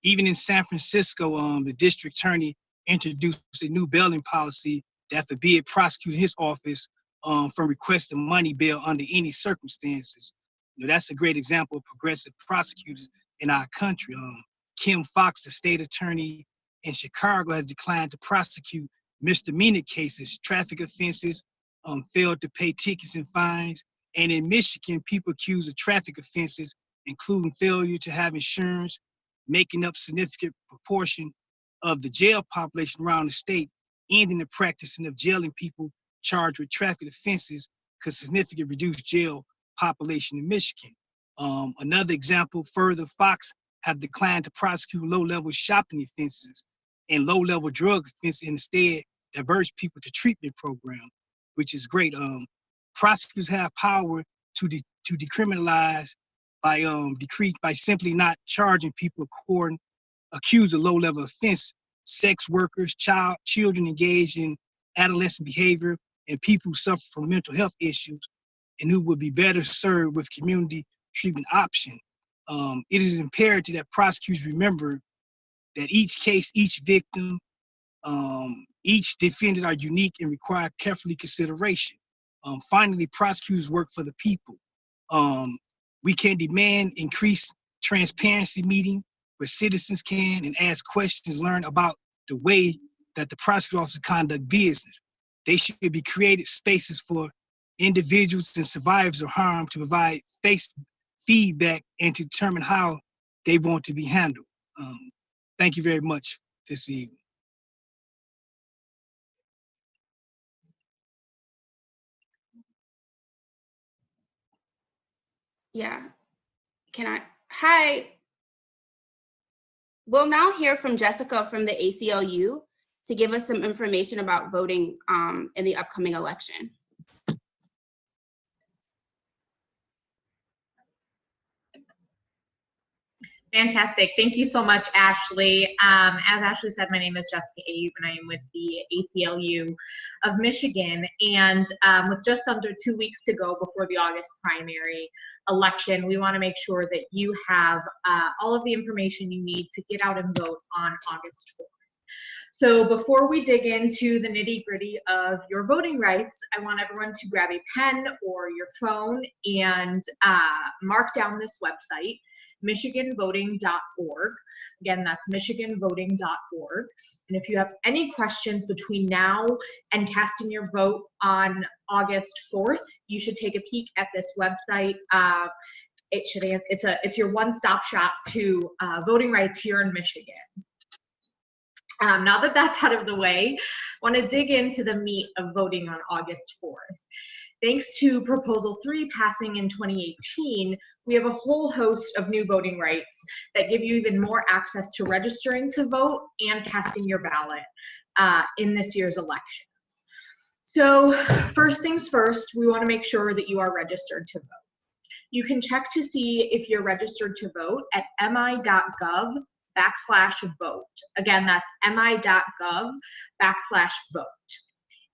even in San Francisco, the district attorney introduced a new bailing policy that forbid prosecuting his office from requesting money bail under any circumstances. That's a great example of progressive prosecutors in our country. Kim Foxx, the state attorney in Chicago, has declined to prosecute misdemeanor cases, traffic offenses, failed to pay tickets and fines. And in Michigan, people accused of traffic offenses, including failure to have insurance, making up significant proportion of the jail population around the state, ending the practicing of jailing people charged with traffic offenses could significantly reduce jail population in Michigan. Another example, further, Fox have declined to prosecute low-level shopping offenses and low-level drug offenses, and instead diverts people to treatment program, which is great. Prosecutors have power to decriminalize by simply not charging people accused of low-level offense, sex workers, children engaged in adolescent behavior, and people who suffer from mental health issues and who would be better served with community treatment option. It is imperative that prosecutors remember that each case, each victim, each defendant are unique and require carefully consideration. Finally, prosecutors work for the people. We can demand increased transparency meeting where citizens can and ask questions, learn about the way that the prosecutor's office conduct business. They should be created spaces for individuals and survivors of harm to provide feedback and to determine how they want to be handled. Thank you very much this evening. Yeah. Hi. We'll now hear from Jessica from the ACLU to give us some information about voting in the upcoming election. Fantastic. Thank you so much, Ashley. As Ashley said, my name is Jessica Abe, and I am with the ACLU of Michigan. And with just under 2 weeks to go before the August primary election, we want to make sure that you have all of the information you need to get out and vote on August 4th. So before we dig into the nitty-gritty of your voting rights, I want everyone to grab a pen or your phone and mark down this website, michiganvoting.org. Again, that's michiganvoting.org. And if you have any questions between now and casting your vote on August 4th, you should take a peek at this website. It's your one-stop shop to voting rights here in Michigan. Now that that's out of the way, I want to dig into the meat of voting on August 4th. Thanks to Proposal 3 passing in 2018, we have a whole host of new voting rights that give you even more access to registering to vote and casting your ballot in this year's elections. So first things first, we want to make sure that you are registered to vote. You can check to see if you're registered to vote at mi.gov/vote. Again, that's mi.gov/vote.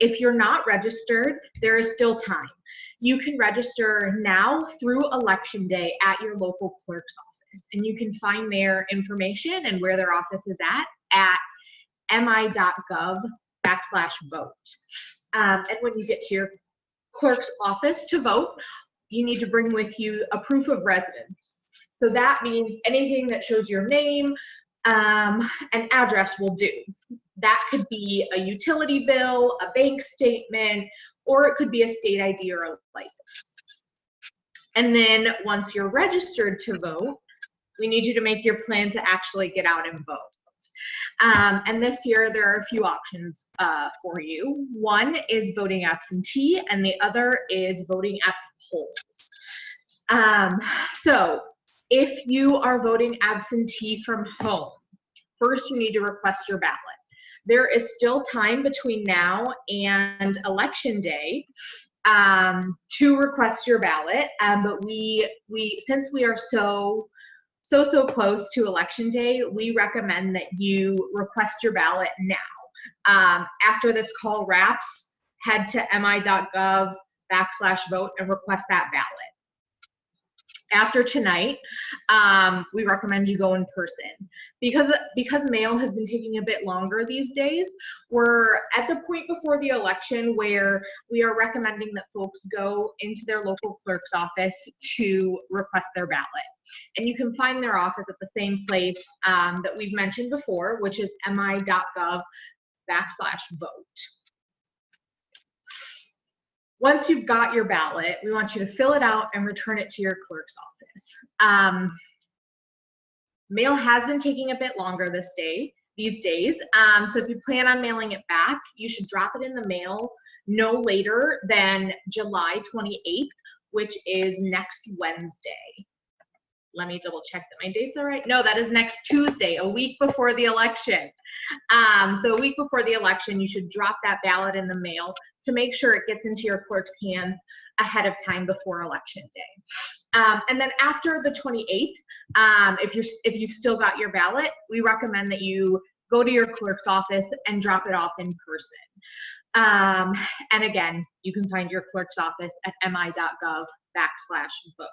If you're not registered, there is still time. You can register now through Election Day at your local clerk's office, and you can find their information and where their office is at mi.gov/vote. And when you get to your clerk's office to vote, you need to bring with you a proof of residence. So that means anything that shows your name and address will do. That could be a utility bill, a bank statement, or it could be a state ID or a license. And then once you're registered to vote, we need you to make your plan to actually get out and vote. And this year, there are a few options for you. One is voting absentee, and the other is voting at the polls. So if you are voting absentee from home, first you need to request your ballot. There is still time between now and Election Day to request your ballot, but since we are so close to Election Day, we recommend that you request your ballot now. After this call wraps, head to mi.gov/vote and request that ballot. After tonight, we recommend you go in person. Because mail has been taking a bit longer these days, we're at the point before the election where we are recommending that folks go into their local clerk's office to request their ballot. And you can find their office at the same place that we've mentioned before, which is mi.gov/vote. Once you've got your ballot, we want you to fill it out and return it to your clerk's office. Mail has been taking a bit longer these days. So if you plan on mailing it back, you should drop it in the mail no later than July 28th, which is next Wednesday. Let me double check that my dates are right. No, that is next Tuesday, a week before the election. So a week before the election, you should drop that ballot in the mail to make sure it gets into your clerk's hands ahead of time before Election Day. And then after the 28th, if you've still got your ballot, we recommend that you go to your clerk's office and drop it off in person. And again, you can find your clerk's office at mi.gov/vote.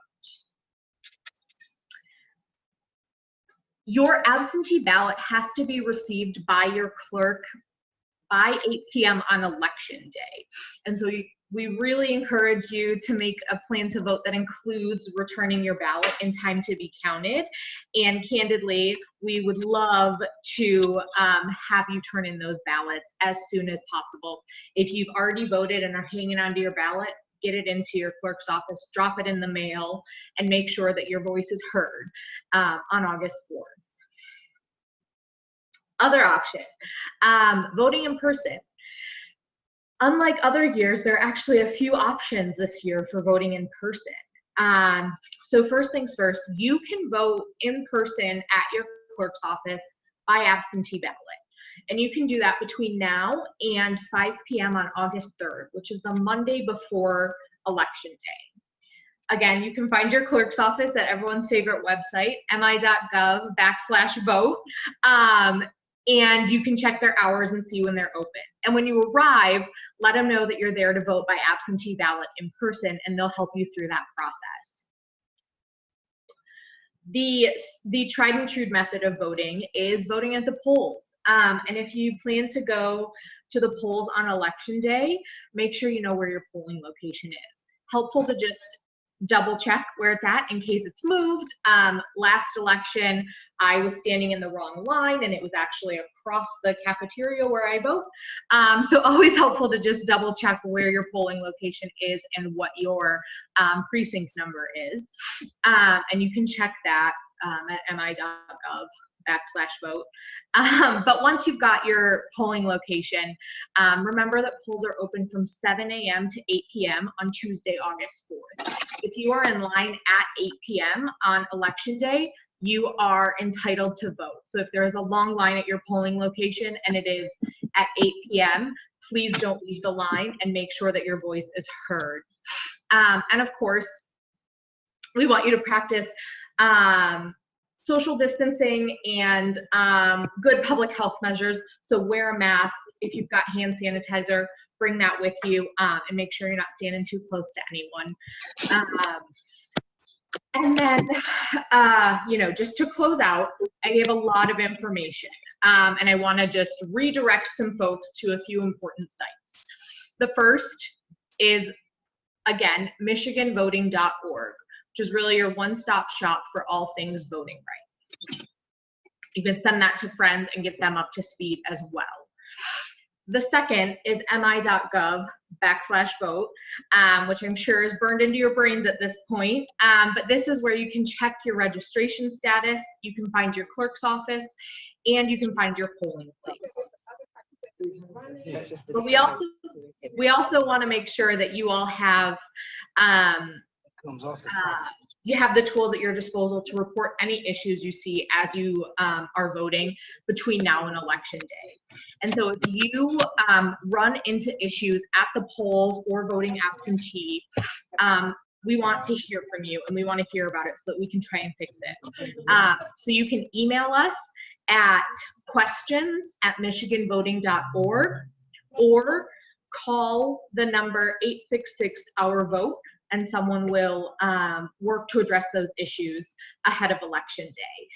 Your absentee ballot has to be received by your clerk by 8 p.m. on Election Day. And so we really encourage you to make a plan to vote that includes returning your ballot in time to be counted. And candidly, we would love to have you turn in those ballots as soon as possible. If you've already voted and are hanging onto your ballot, get it into your clerk's office, drop it in the mail, and make sure that your voice is heard on August 4th. Other option, voting in person. Unlike other years, there are actually a few options this year for voting in person. So first things first, you can vote in person at your clerk's office by absentee ballot. And you can do that between now and 5 p.m. on August 3rd, which is the Monday before Election Day. Again, you can find your clerk's office at everyone's favorite website, mi.gov/vote. And you can check their hours and see when they're open. And when you arrive, let them know that you're there to vote by absentee ballot in person, and they'll help you through that process. The tried and true method of voting is voting at the polls. And if you plan to go to the polls on Election Day, make sure you know where your polling location is. Helpful to just double check where it's at in case it's moved. Last election, I was standing in the wrong line and it was actually across the cafeteria where I vote. So always helpful to just double check where your polling location is and what your precinct number is. And you can check that at mi.gov/vote. But once you've got your polling location, remember that polls are open from 7 a.m. to 8 p.m. on Tuesday, August 4th. If you are in line at 8 p.m. on Election Day, you are entitled to vote. So if there is a long line at your polling location and it is at 8 p.m., please don't leave the line and make sure that your voice is heard. And of course, we want you to practice social distancing and good public health measures. So wear a mask. If you've got hand sanitizer, bring that with you and make sure you're not standing too close to anyone. And then, just to close out, I gave a lot of information and I want to just redirect some folks to a few important sites. The first is, again, michiganvoting.org, which is really your one-stop shop for all things voting rights. You can send that to friends and get them up to speed as well. The second is mi.gov/vote, which I'm sure is burned into your brains at this point. But this is where you can check your registration status. You can find your clerk's office and you can find your polling place. But we also want to make sure that you all have you have the tools at your disposal to report any issues you see as you are voting between now and election day. And so if you run into issues at the polls or voting absentee, we want to hear from you and we want to hear about it so that we can try and fix it. So you can email us at questions@michiganvoting.org or call the number 866-OUR-VOTE, and someone will work to address those issues ahead of election day.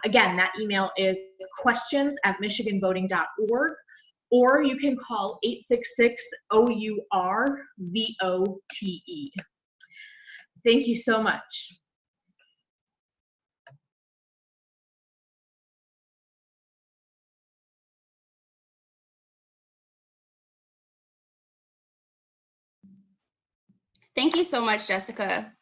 Again, that email is questions@michiganvoting.org, or you can call 866-OUR-VOTE. Thank you so much. Thank you so much, Jessica,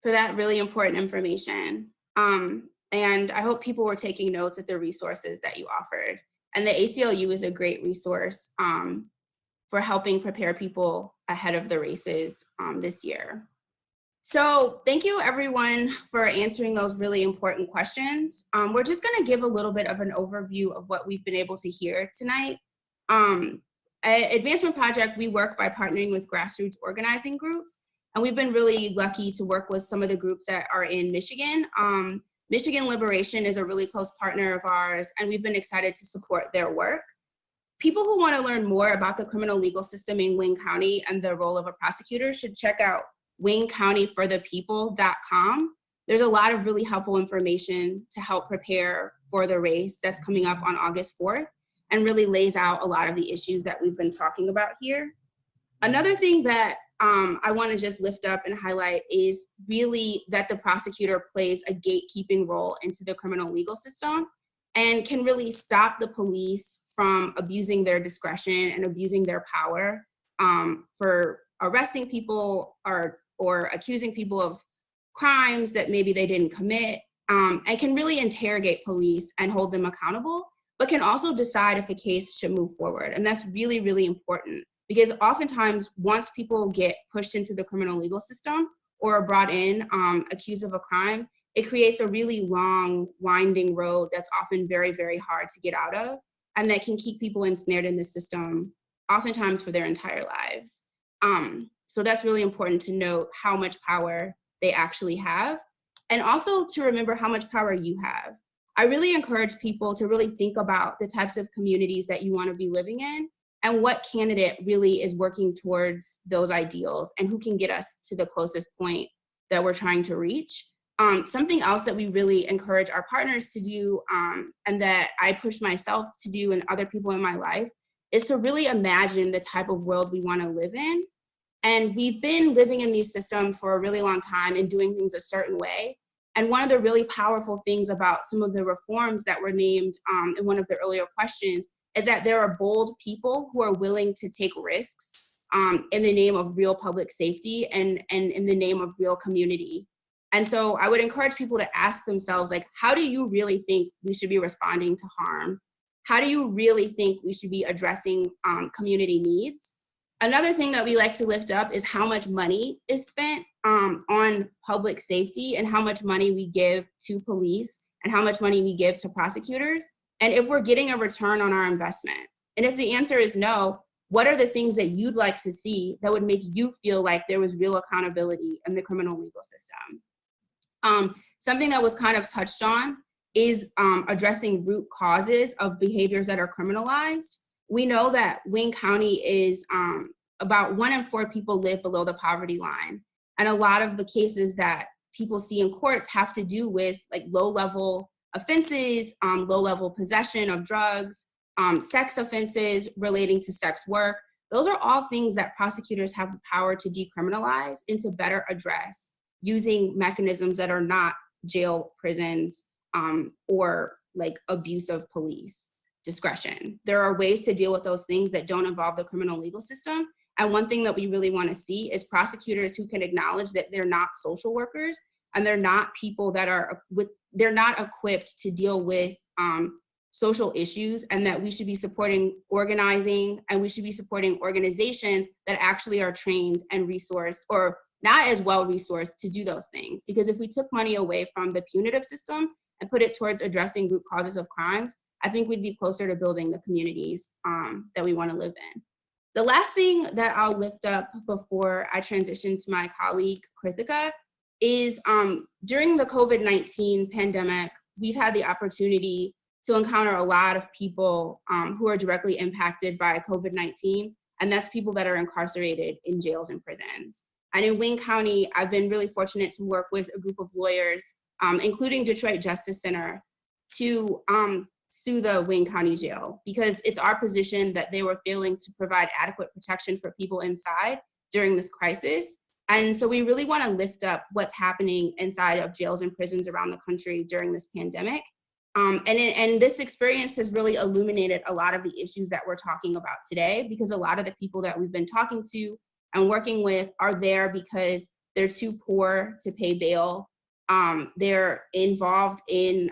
for that really important information. And I hope people were taking notes at the resources that you offered. And the ACLU is a great resource for helping prepare people ahead of the races this year. So thank you everyone for answering those really important questions. We're just gonna give a little bit of an overview of what we've been able to hear tonight. At Advancement Project, we work by partnering with grassroots organizing groups, and we've been really lucky to work with some of the groups that are in Michigan. Michigan Liberation is a really close partner of ours, and we've been excited to support their work. People who want to learn more about the criminal legal system in Wayne County and the role of a prosecutor should check out WayneCountyForThePeople.com. There's a lot of really helpful information to help prepare for the race that's coming up on August 4th. And really lays out a lot of the issues that we've been talking about here. Another thing that I want to just lift up and highlight is really that the prosecutor plays a gatekeeping role into the criminal legal system and can really stop the police from abusing their discretion and abusing their power for arresting people or accusing people of crimes that maybe they didn't commit, and can really interrogate police and hold them accountable, but can also decide if a case should move forward. And that's really, really important because oftentimes once people get pushed into the criminal legal system or are brought in accused of a crime, it creates a really long, winding road that's often very, very hard to get out of, and that can keep people ensnared in the system oftentimes for their entire lives. So that's really important to note how much power they actually have, and also to remember how much power you have. I really encourage people to really think about the types of communities that you want to be living in and what candidate really is working towards those ideals and who can get us to the closest point that we're trying to reach. Something else that we really encourage our partners to do and that I push myself to do and other people in my life is to really imagine the type of world we want to live in. And we've been living in these systems for a really long time and doing things a certain way. And one of the really powerful things about some of the reforms that were named in one of the earlier questions is that there are bold people who are willing to take risks in the name of real public safety and in the name of real community. And so I would encourage people to ask themselves, like, how do you really think we should be responding to harm? How do you really think we should be addressing community needs? Another thing that we like to lift up is how much money is spent on public safety and how much money we give to police and how much money we give to prosecutors, and if we're getting a return on our investment. And if the answer is no, what are the things that you'd like to see that would make you feel like there was real accountability in the criminal legal system? Something that was kind of touched on is addressing root causes of behaviors that are criminalized. We know that Wayne County is about 1 in 4 people live below the poverty line. And a lot of the cases that people see in courts have to do with like low-level offenses, low-level possession of drugs, sex offenses relating to sex work. Those are all things that prosecutors have the power to decriminalize and to better address using mechanisms that are not jail, prisons, or like abuse of police discretion. There are ways to deal with those things that don't involve the criminal legal system. And one thing that we really want to see is prosecutors who can acknowledge that they're not social workers and they're not people that are they're not equipped to deal with social issues, and that we should be supporting organizing, and we should be supporting organizations that actually are trained and resourced, or not as well resourced, to do those things. Because if we took money away from the punitive system and put it towards addressing root causes of crimes, I think we'd be closer to building the communities that we want to live in. The last thing that I'll lift up before I transition to my colleague, Krithika, is during the COVID-19 pandemic, we've had the opportunity to encounter a lot of people who are directly impacted by COVID-19, and that's people that are incarcerated in jails and prisons. And in Wayne County, I've been really fortunate to work with a group of lawyers, including Detroit Justice Center, to sue the Wayne County Jail, because it's our position that they were failing to provide adequate protection for people inside during this crisis. And so we really want to lift up what's happening inside of jails and prisons around the country during this pandemic. And this experience has really illuminated a lot of the issues that we're talking about today, because a lot of the people that we've been talking to and working with are there because they're too poor to pay bail. They're involved in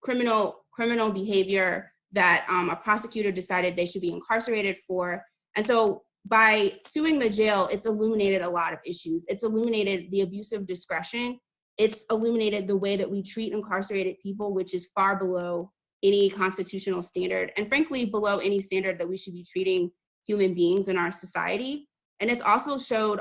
criminal behavior that a prosecutor decided they should be incarcerated for. And so by suing the jail, it's illuminated a lot of issues. It's illuminated the abuse of discretion. It's illuminated the way that we treat incarcerated people, which is far below any constitutional standard, and frankly, below any standard that we should be treating human beings in our society. And it's also showed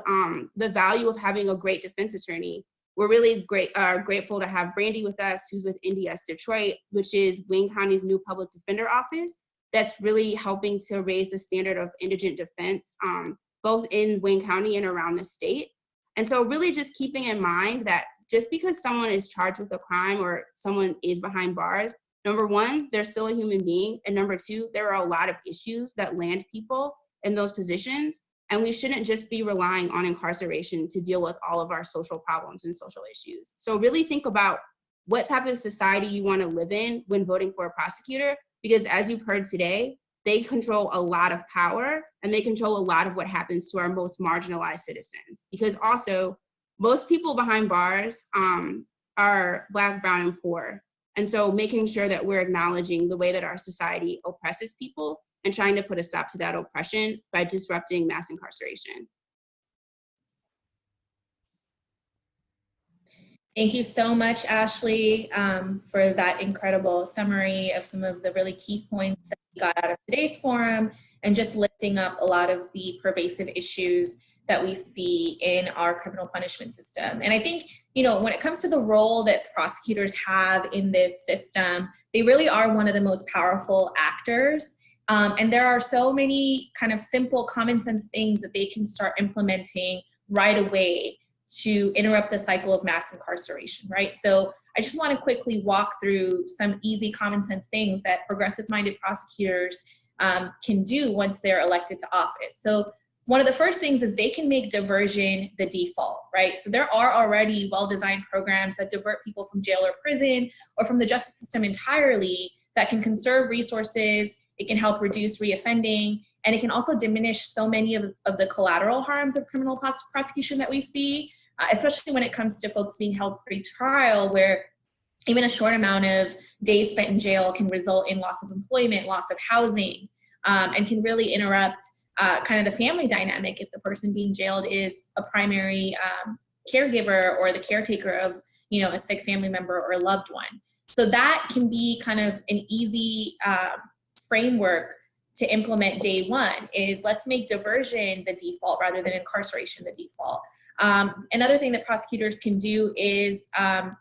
the value of having a great defense attorney. We're really grateful to have Brandy with us, who's with NDS Detroit, which is Wayne County's new public defender office that's really helping to raise the standard of indigent defense, both in Wayne County and around the state. And so really just keeping in mind that just because someone is charged with a crime or someone is behind bars, number one, they're still a human being. And number two, there are a lot of issues that land people in those positions. And we shouldn't just be relying on incarceration to deal with all of our social problems and social issues. So really think about what type of society you want to live in when voting for a prosecutor, because as you've heard today, they control a lot of power and they control a lot of what happens to our most marginalized citizens. Because also, most people behind bars are Black, brown, and poor. And so making sure that we're acknowledging the way that our society oppresses people and trying to put a stop to that oppression by disrupting mass incarceration. Thank you so much, Ashley, for that incredible summary of some of the really key points that we got out of today's forum, and just lifting up a lot of the pervasive issues that we see in our criminal punishment system. And I think, when it comes to the role that prosecutors have in this system, they really are one of the most powerful actors. And there are so many kind of simple common sense things that they can start implementing right away to interrupt the cycle of mass incarceration, right? So I just want to quickly walk through some easy common sense things that progressive minded prosecutors can do once they're elected to office. So one of the first things is they can make diversion the default, right? So there are already well-designed programs that divert people from jail or prison or from the justice system entirely that can conserve resources. It can help reduce reoffending, and it can also diminish so many of the collateral harms of criminal prosecution that we see, especially when it comes to folks being held pre-trial, where even a short amount of days spent in jail can result in loss of employment, loss of housing, and can really interrupt kind of the family dynamic if the person being jailed is a primary caregiver or the caretaker of, a sick family member or a loved one. So that can be kind of an easy framework to implement day one, is let's make diversion the default rather than incarceration the default. Another thing that prosecutors can do is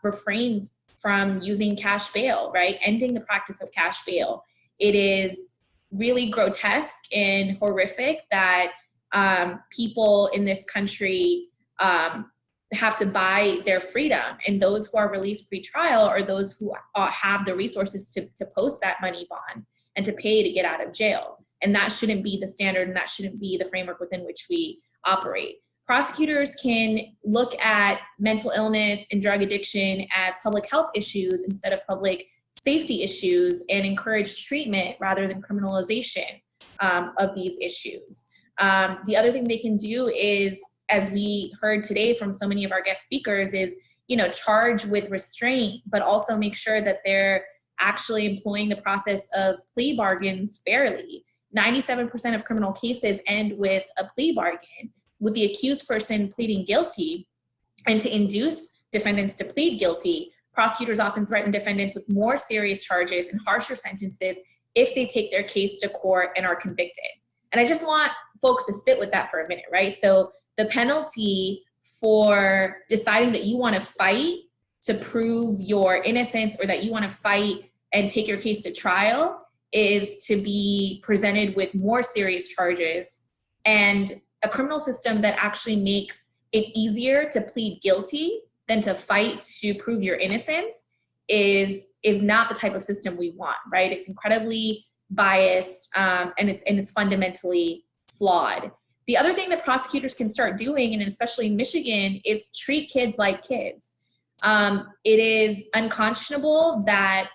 refrain from using cash bail, right? Ending the practice of cash bail. It is really grotesque and horrific that people in this country have to buy their freedom, and those who are released pre-trial are those who have the resources to post that money bond and to pay to get out of jail. And that shouldn't be the standard, and that shouldn't be the framework within which we operate. Prosecutors can look at mental illness and drug addiction as public health issues instead of public safety issues, and encourage treatment rather than criminalization of these issues. The other thing they can do is, as we heard today from so many of our guest speakers, is charge with restraint, but also make sure that they're actually employing the process of plea bargains fairly. 97% of criminal cases end with a plea bargain, with the accused person pleading guilty. And to induce defendants to plead guilty, prosecutors often threaten defendants with more serious charges and harsher sentences if they take their case to court and are convicted. And I just want folks to sit with that for a minute, right? So the penalty for deciding that you want to fight to prove your innocence, or that you want to fight and take your case to trial, is to be presented with more serious charges. And a criminal system that actually makes it easier to plead guilty than to fight to prove your innocence is not the type of system we want, right? It's incredibly biased, and it's fundamentally flawed. The other thing that prosecutors can start doing, and especially in Michigan, is treat kids like kids. It is unconscionable that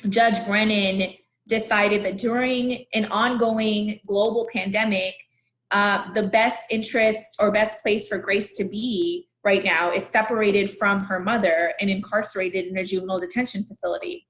Judge Brennan decided that during an ongoing global pandemic, the best interest or best place for Grace to be right now is separated from her mother and incarcerated in a juvenile detention facility.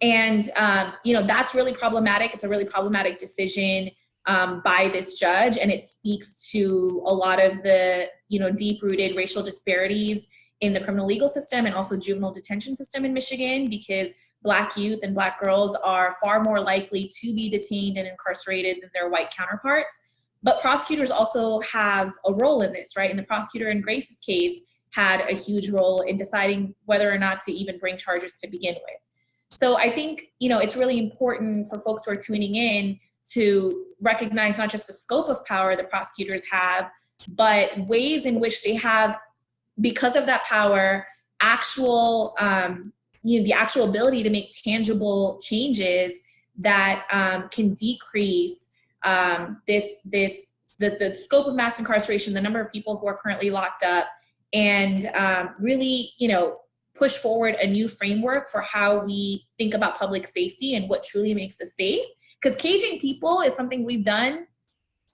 And, that's really problematic. It's a really problematic decision by this judge, and it speaks to a lot of the, deep-rooted racial disparities in the criminal legal system and also juvenile detention system in Michigan, because Black youth and Black girls are far more likely to be detained and incarcerated than their white counterparts. But prosecutors also have a role in this, right? And the prosecutor in Grace's case had a huge role in deciding whether or not to even bring charges to begin with. So I think, it's really important for folks who are tuning in to recognize not just the scope of power that prosecutors have, but ways in which they have, because of that power, actual, the actual ability to make tangible changes that can decrease the scope of mass incarceration, the number of people who are currently locked up, and really, push forward a new framework for how we think about public safety and what truly makes us safe. Because caging people is something we've done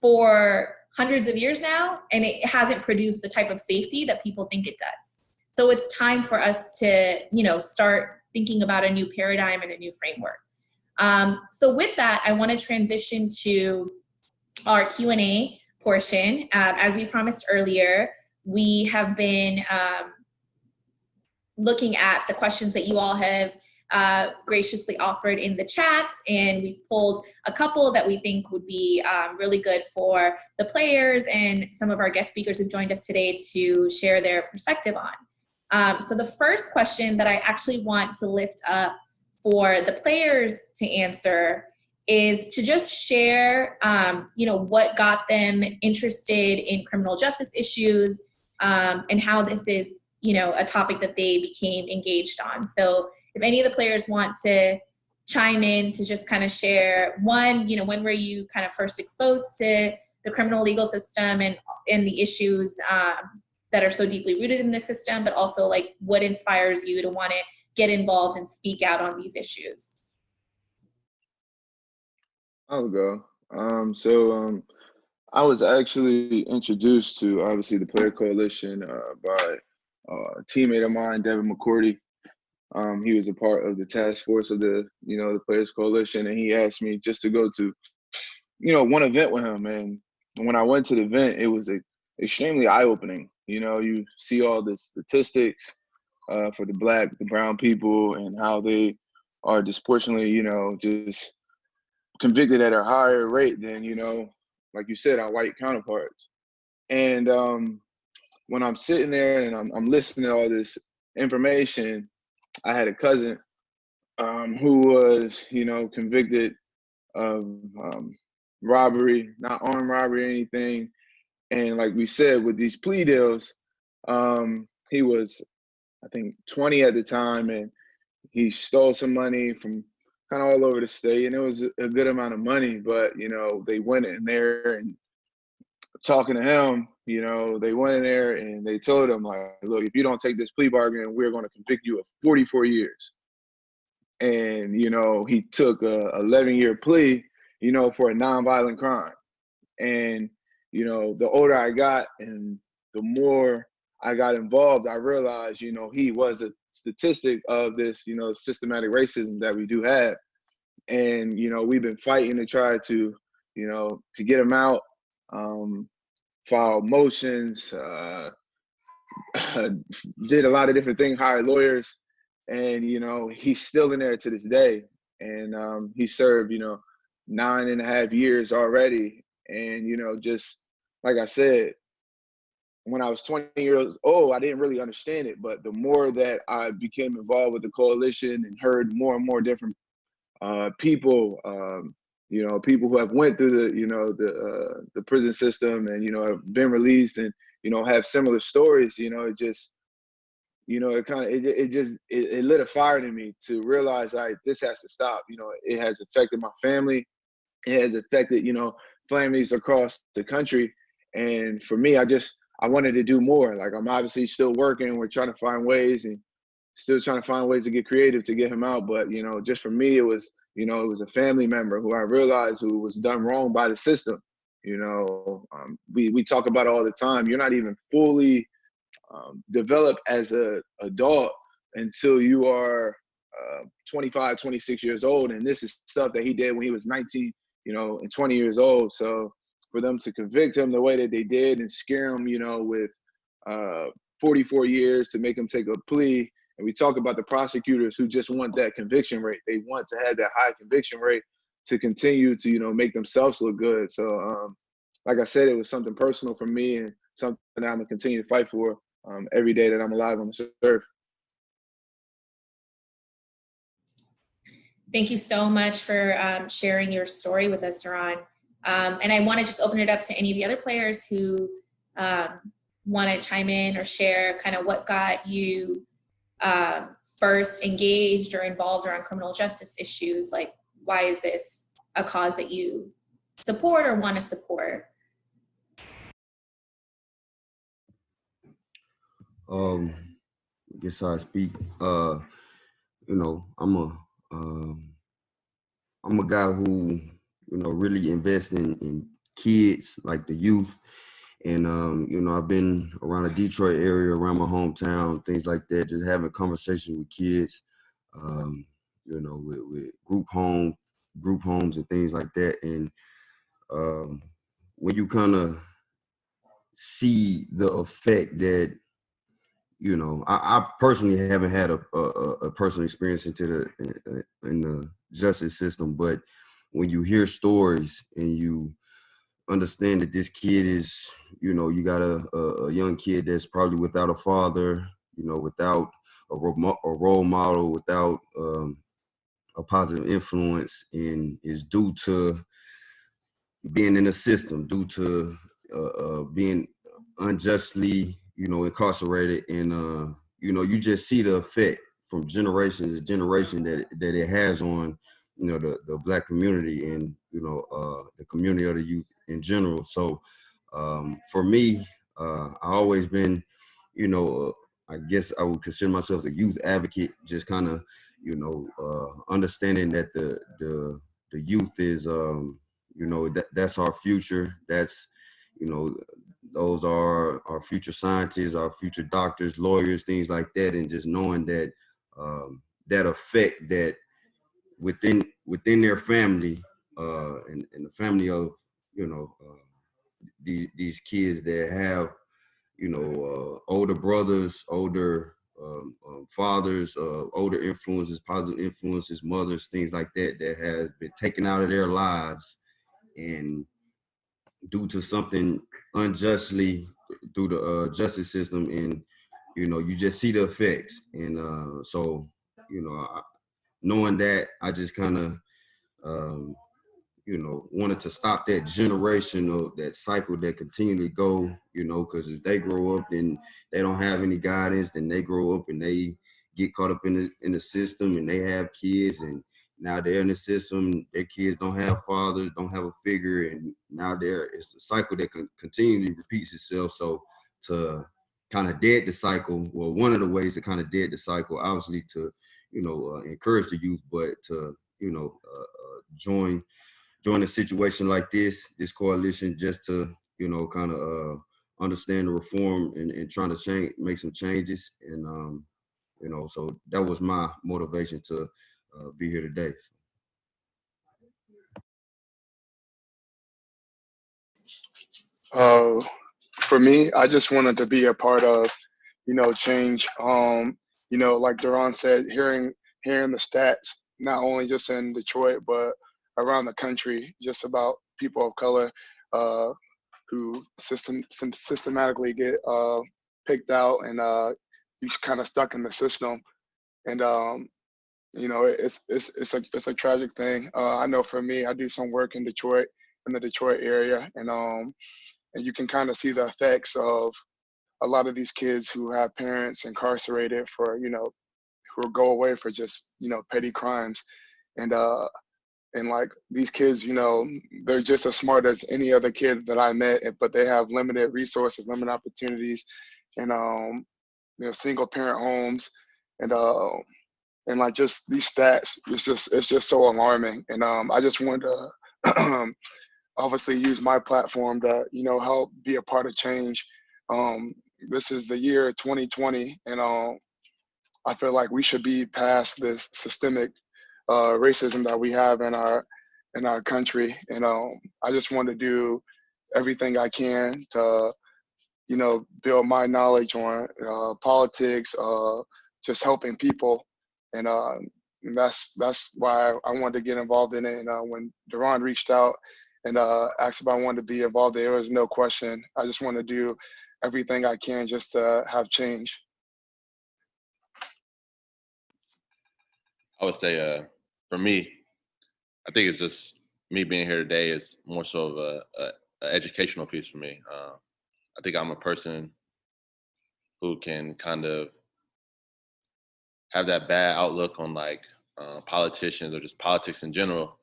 for hundreds of years now, and it hasn't produced the type of safety that people think it does. So it's time for us to, start thinking about a new paradigm and a new framework. So with that, I want to transition to our Q&A portion. As we promised earlier, we have been looking at the questions that you all have graciously offered in the chats, and we've pulled a couple that we think would be really good for the players and some of our guest speakers who've joined us today to share their perspective on. So the first question that I actually want to lift up for the players to answer is to just share, what got them interested in criminal justice issues, and how this is, a topic that they became engaged on. So if any of the players want to chime in to just kind of share, one, when were you kind of first exposed to the criminal legal system and the issues that are so deeply rooted in the system, but also like what inspires you to want to get involved and speak out on these issues? I'll go. I was actually introduced to, obviously, the Player Coalition by a teammate of mine, Devin McCourty. He was a part of the task force of the Players Coalition, and he asked me just to go to, one event with him. And when I went to the event, it was extremely eye-opening. You see all the statistics for the Black, the brown people, and how they are disproportionately, just convicted at a higher rate than, like you said, our white counterparts. And when I'm sitting there and I'm listening to all this information, I had a cousin who was, convicted of robbery, not armed robbery or anything. And like we said, with these plea deals, he was, I think, 20 at the time, and he stole some money from kind of all over the state, and it was a good amount of money. But they went in there and talking to him, they went in there and they told him, like, look, if you don't take this plea bargain, we're going to convict you of 44 years. And he took a 11-year plea, for a nonviolent crime. And the older I got and the more I got involved, I realized, he was a statistic of this, systematic racism that we do have. And, we've been fighting to try to, to get him out, file motions, did a lot of different things, hired lawyers, and, he's still in there to this day. And he served, 9.5 years already. And, just like I said, when I was 20 years old, I didn't really understand it. But the more that I became involved with the coalition and heard more and more different people, people who have went through the prison system and, have been released and, have similar stories, it just, it lit a fire in me to realize like this has to stop. It has affected my family. It has affected, families across the country. And for me, I wanted to do more. Like, I'm obviously still working. We're trying to find ways and still trying to find ways to get creative to get him out. But, just for me, it was a family member who I realized who was done wrong by the system. We talk about it all the time. You're not even fully developed as an adult until you are 25, 26 years old. And this is stuff that he did when he was 19, and 20 years old. So for them to convict him the way that they did and scare him, with 44 years to make him take a plea. And we talk about the prosecutors who just want that conviction rate. They want to have that high conviction rate to continue to, make themselves look good. So, like I said, it was something personal for me and something that I'm gonna continue to fight for every day that I'm alive on this earth. Thank you so much for sharing your story with us, Duran. And I want to just open it up to any of the other players who want to chime in or share kind of what got you first engaged or involved around criminal justice issues. Like, why is this a cause that you support or want to support? I guess I speak. I'm a guy who, really invests in kids, like the youth. And, I've been around the Detroit area, around my hometown, things like that, just having conversations with kids, with group homes and things like that. And when you kind of see the effect that, I personally haven't had a personal experience in the justice system, but when you hear stories and you understand that this kid is, you got a young kid that's probably without a father, without a role model, without a positive influence, and is due to being in the system, due to being unjustly, incarcerated, and you just see the effect from generation to generation that it has on, the Black community and the community of the youth in general. So for me, I always been, I guess I would consider myself a youth advocate, just kind of, understanding that the youth is, that's our future. That's, those are our future scientists, our future doctors, lawyers, things like that. And just knowing that that effect that within their family and the family of, these kids that have, older brothers, older fathers, older influences, positive influences, mothers, things like that, that has been taken out of their lives and due to something unjustly through the justice system. And, you just see the effects. And so, knowing that, I just kind of, wanted to stop that generation of that cycle that continually go, because if they grow up and they don't have any guidance, then they grow up and they get caught up in the system and they have kids, and now they're in the system, their kids don't have fathers, don't have a figure, and now it's a cycle that continually repeats itself. So to kind of dead the cycle, well, one of the ways to kind of dead the cycle, obviously to, encourage the youth, but to, join a situation like this coalition, just to, kind of understand the reform and trying to make some changes. And You know, so that was my motivation to be here today. For me, I just wanted to be a part of, change. Like Duran said, hearing the stats, not only just in Detroit, but around the country, just about people of color who systematically get picked out and you kind of stuck in the system. And it's a tragic thing. I know for me, I do some work in Detroit, in the Detroit area, and you can kind of see the effects of a lot of these kids who have parents incarcerated for, who go away for just, petty crimes. And like these kids, they're just as smart as any other kid that I met, but they have limited resources, limited opportunities, and single parent homes, and like just these stats, it's just so alarming. And I just wanted to obviously use my platform to, help be a part of change. This is the year 2020, and I feel like we should be past this systemic racism that we have in our country. And I just want to do everything I can to, build my knowledge on politics, just helping people. And that's why I wanted to get involved in it. And when Duran reached out and asked if I wanted to be involved, there was no question. I just want to do everything I can just to have change. I would say, for me, I think it's just me being here today is more so of a educational piece for me. I think I'm a person who can kind of have that bad outlook on like politicians or just politics in general,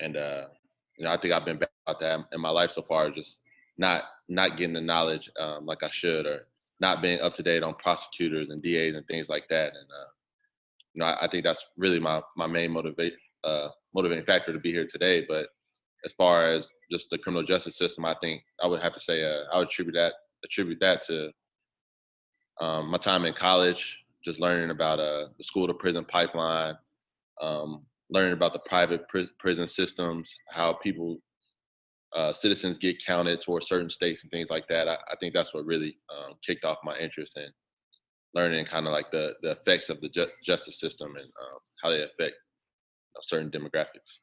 and I think I've been bad about that in my life so far, just not getting the knowledge like I should, or not being up to date on prosecutors and DAs and things like that. And I think that's really my main motivating factor to be here today. But as far as just the criminal justice system, I think I would have to say I would attribute that to my time in college, just learning about the school to prison pipeline, learning about the private prison systems, how people, citizens get counted towards certain states and things like that. I think that's what really kicked off my interest in learning kind of like the effects of the justice system and how they affect certain demographics.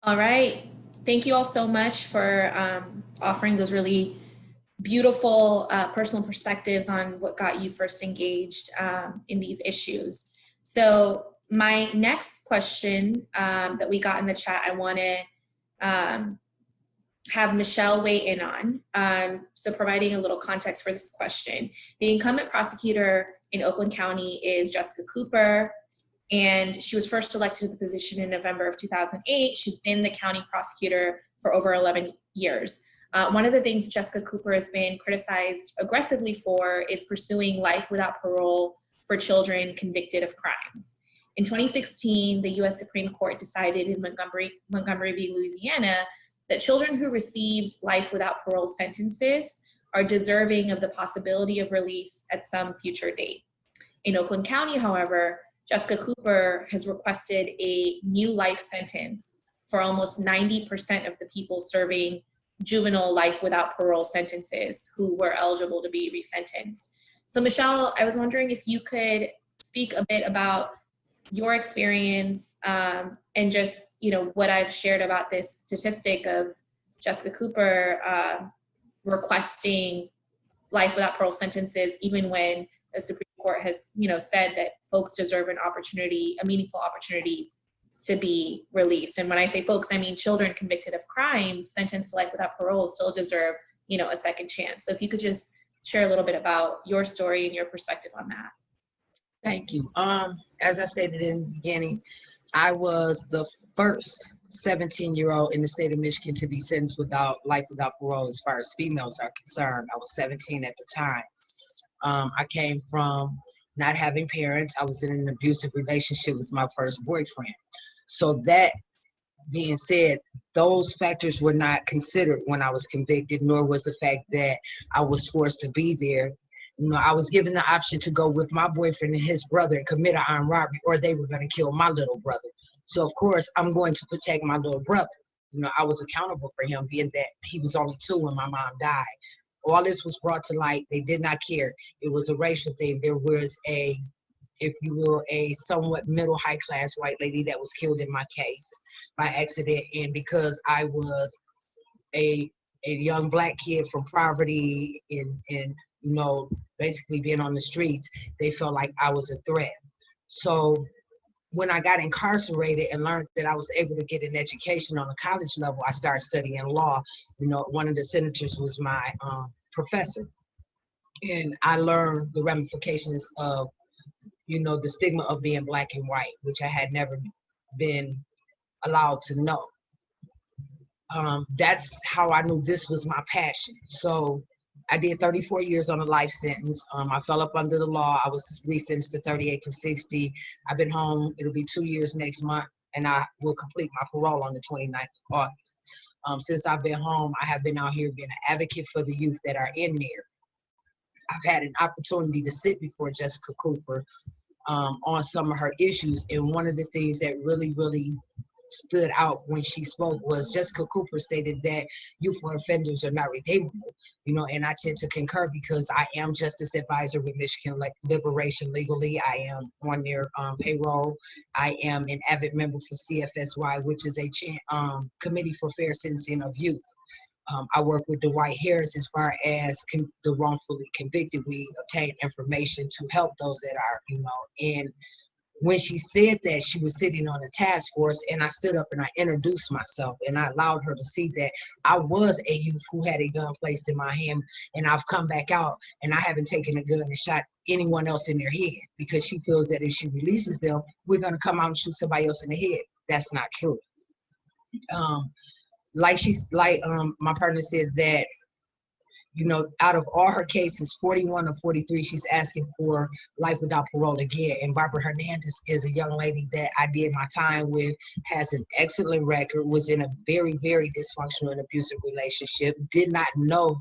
All right. Thank you all so much for offering those really beautiful personal perspectives on what got you first engaged in these issues. So my next question that we got in the chat, I want to have Michelle weigh in on. So providing a little context for this question. The incumbent prosecutor in Oakland County is Jessica Cooper, and she was first elected to the position in November of 2008. She's been the county prosecutor for over 11 years. One of the things Jessica Cooper has been criticized aggressively for is pursuing life without parole for children convicted of crimes. In 2016, the US Supreme Court decided in Montgomery v. Louisiana that children who received life without parole sentences are deserving of the possibility of release at some future date. In Oakland County, however, Jessica Cooper has requested a new life sentence for almost 90% of the people serving juvenile life without parole sentences who were eligible to be resentenced. So Michelle, I was wondering if you could speak a bit about your experience and just, what I've shared about this statistic of Jessica Cooper requesting life without parole sentences, even when the Supreme Court has, said that folks deserve an opportunity, a meaningful opportunity to be released. And when I say folks, I mean children convicted of crimes sentenced to life without parole still deserve, a second chance. So if you could just share a little bit about your story and your perspective on that. Thank you. As I stated in the beginning, I was the first 17-year-old in the state of Michigan to be sentenced life without parole as far as females are concerned. I was 17 at the time. I came from not having parents. I was in an abusive relationship with my first boyfriend. So that being said, those factors were not considered when I was convicted, nor was the fact that I was forced to be there. You know, I was given the option to go with my boyfriend and his brother and commit an armed robbery, or they were going to kill my little brother. So of course, I'm going to protect my little brother. You know, I was accountable for him, being that he was only 2 when my mom died. All this was brought to light. They did not care. It was a racial thing. There was a, if you will, a somewhat middle high class white lady that was killed in my case by accident. And because I was a young black kid from poverty and you know, basically being on the streets, they felt like I was a threat. So when I got incarcerated and learned that I was able to get an education on a college level, I started studying law. You know, one of the senators was my professor. And I learned the ramifications of, you know, the stigma of being black and white, which I had never been allowed to know. That's how I knew this was my passion. So I did 34 years on a life sentence. I fell up under the law. I was resentenced to 38 to 60. I've been home. It'll be 2 years next month, and I will complete my parole on the 29th of August. Since I've been home, I have been out here being an advocate for the youth that are in there. I've had an opportunity to sit before Jessica Cooper on some of her issues, and one of the things that really, really stood out when she spoke was Jessica Cooper stated that youthful offenders are not redeemable, you know, and I tend to concur because I am justice advisor with Michigan Liberation Legally. I am on their payroll. I am an avid member for CFSY, which is a Committee for Fair Sentencing of Youth. I work with Dwight Harris as far as the wrongfully convicted. We obtain information to help those that are, you know, and when she said that, she was sitting on a task force, and I stood up and I introduced myself, and I allowed her to see that I was a youth who had a gun placed in my hand, and I've come back out and I haven't taken a gun and shot anyone else in their head, because she feels that if she releases them, we're gonna come out and shoot somebody else in the head. That's not true. My partner said that, you know, out of all her cases, 41 or 43, she's asking for life without parole again. And Barbara Hernandez is a young lady that I did my time with, has an excellent record, was in a very, very dysfunctional and abusive relationship, did not know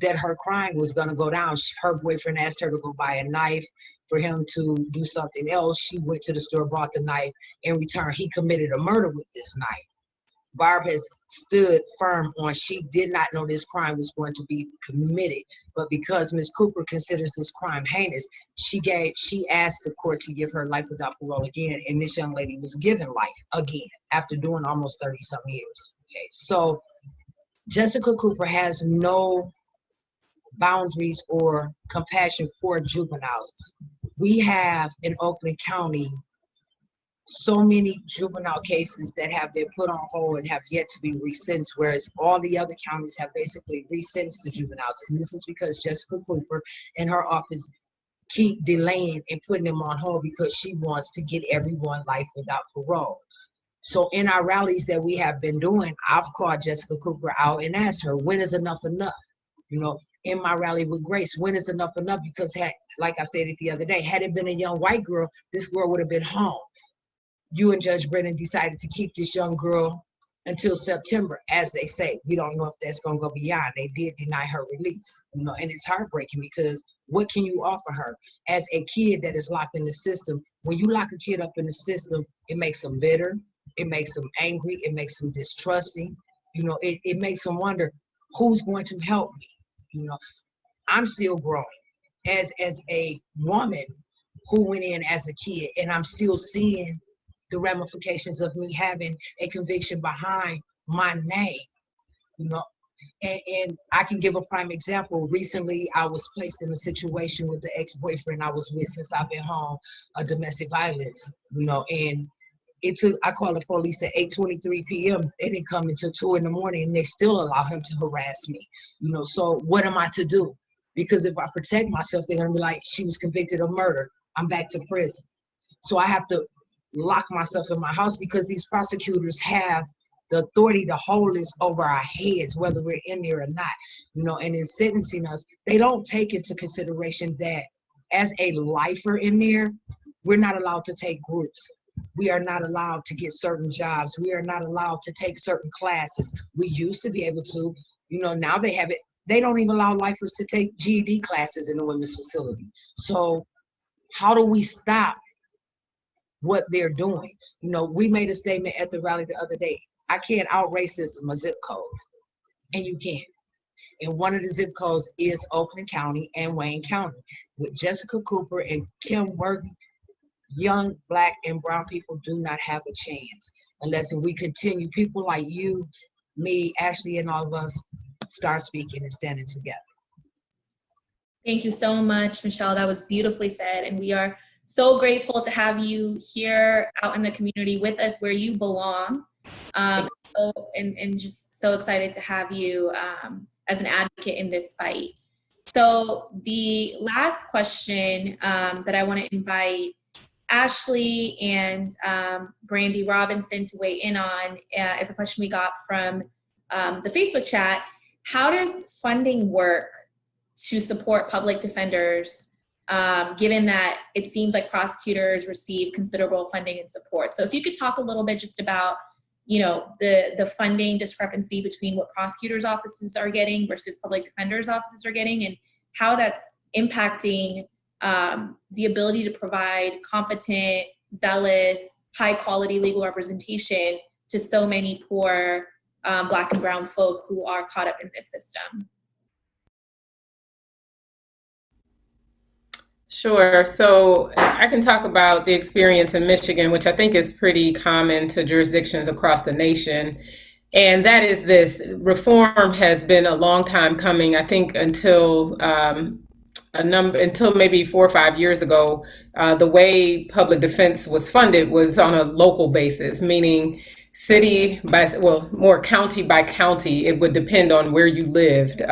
that her crime was going to go down. Her boyfriend asked her to go buy a knife for him to do something else. She went to the store, bought the knife. In return, he committed a murder with this knife. Barb has stood firm on she did not know this crime was going to be committed, but because Ms. Cooper considers this crime heinous, she asked the court to give her life without parole again, and this young lady was given life again after doing almost 30-some years. Okay, so Jessica Cooper has no boundaries or compassion for juveniles. We have in Oakland County so many juvenile cases that have been put on hold and have yet to be resentenced, whereas all the other counties have basically resentenced the juveniles. And this is because Jessica Cooper and her office keep delaying and putting them on hold because she wants to get everyone life without parole. So in our rallies that we have been doing, I've called Jessica Cooper out and asked her, when is enough enough? You know, in my rally with Grace, when is enough enough? Because like I said it the other day, had it been a young white girl, this girl would have been home. You and Judge Brennan decided to keep this young girl until September, as they say. We don't know if that's gonna go beyond. They did deny her release, you know, and it's heartbreaking because what can you offer her as a kid that is locked in the system? When you lock a kid up in the system, it makes them bitter, it makes them angry, it makes them distrusting, you know, it makes them wonder who's going to help me. You know, I'm still growing as a woman who went in as a kid, and I'm still seeing the ramifications of me having a conviction behind my name, you know. And I can give a prime example. Recently, I was placed in a situation with the ex-boyfriend I was with since I've been home, a domestic violence, you know, and I called the police at 8:23 p.m. They didn't come until 2 in the morning, and they still allow him to harass me, you know. So what am I to do? Because if I protect myself, they're gonna be like, she was convicted of murder, I'm back to prison. So I have to lock myself in my house because these prosecutors have the authority to hold this over our heads, whether we're in there or not, you know. And in sentencing us, they don't take into consideration that as a lifer in there, we're not allowed to take groups. We are not allowed to get certain jobs. We are not allowed to take certain classes. We used to be able to, now they have it. They don't even allow lifers to take GED classes in the women's facility. So how do we stop what they're doing? We made a statement at the rally the other day. I can't out racism a zip code, and you can. And one of the zip codes is Oakland County and Wayne County. With Jessica Cooper and Kim Worthy, young Black and brown people do not have a chance unless we continue, people like you, me, Ashley, and all of us start speaking and standing together. Thank you so much, Michelle. That was beautifully said. And we are so grateful to have you here out in the community with us where you belong. And just so excited to have you as an advocate in this fight. So the last question that I want to invite Ashley and Brandy Robinson to weigh in on is a question we got from the Facebook chat. How does funding work to support public defenders, given that it seems like prosecutors receive considerable funding and support? So if you could talk a little bit just about, the funding discrepancy between what prosecutors' offices are getting versus public defenders' offices are getting, and how that's impacting the ability to provide competent, zealous, high-quality legal representation to so many poor Black and brown folk who are caught up in this system. Sure. So I can talk about the experience in Michigan, which I think is pretty common to jurisdictions across the nation. And that is this: reform has been a long time coming. I think until maybe 4 or 5 years ago, the way public defense was funded was on a local basis, meaning more county by county. It would depend on where you lived.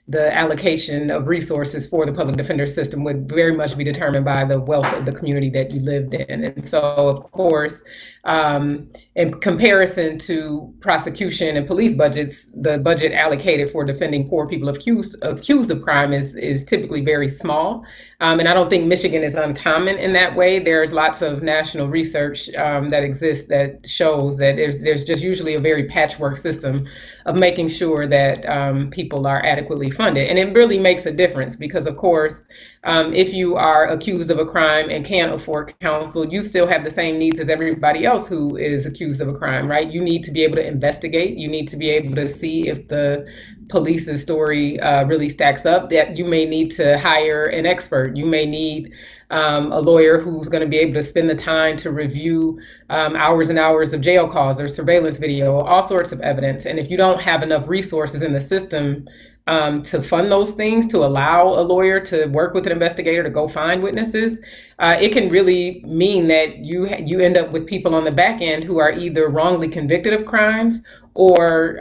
The allocation of resources for the public defender system would very much be determined by the wealth of the community that you lived in. And so, of course, in comparison to prosecution and police budgets, the budget allocated for defending poor people accused of crime is typically very small. And I don't think Michigan is uncommon in that way. There's lots of national research that exists that shows that there's just usually a very patchwork system of making sure that people are adequately funded. And it really makes a difference because, of course, if you are accused of a crime and can't afford counsel, you still have the same needs as everybody else who is accused of a crime, right? You need to be able to investigate. You need to be able to see if the police's story really stacks up. That you may need to hire an expert. You may need a lawyer who's going to be able to spend the time to review hours and hours of jail calls or surveillance video, all sorts of evidence. And if you don't have enough resources in the system to fund those things, to allow a lawyer to work with an investigator to go find witnesses, it can really mean that you end up with people on the back end who are either wrongly convicted of crimes or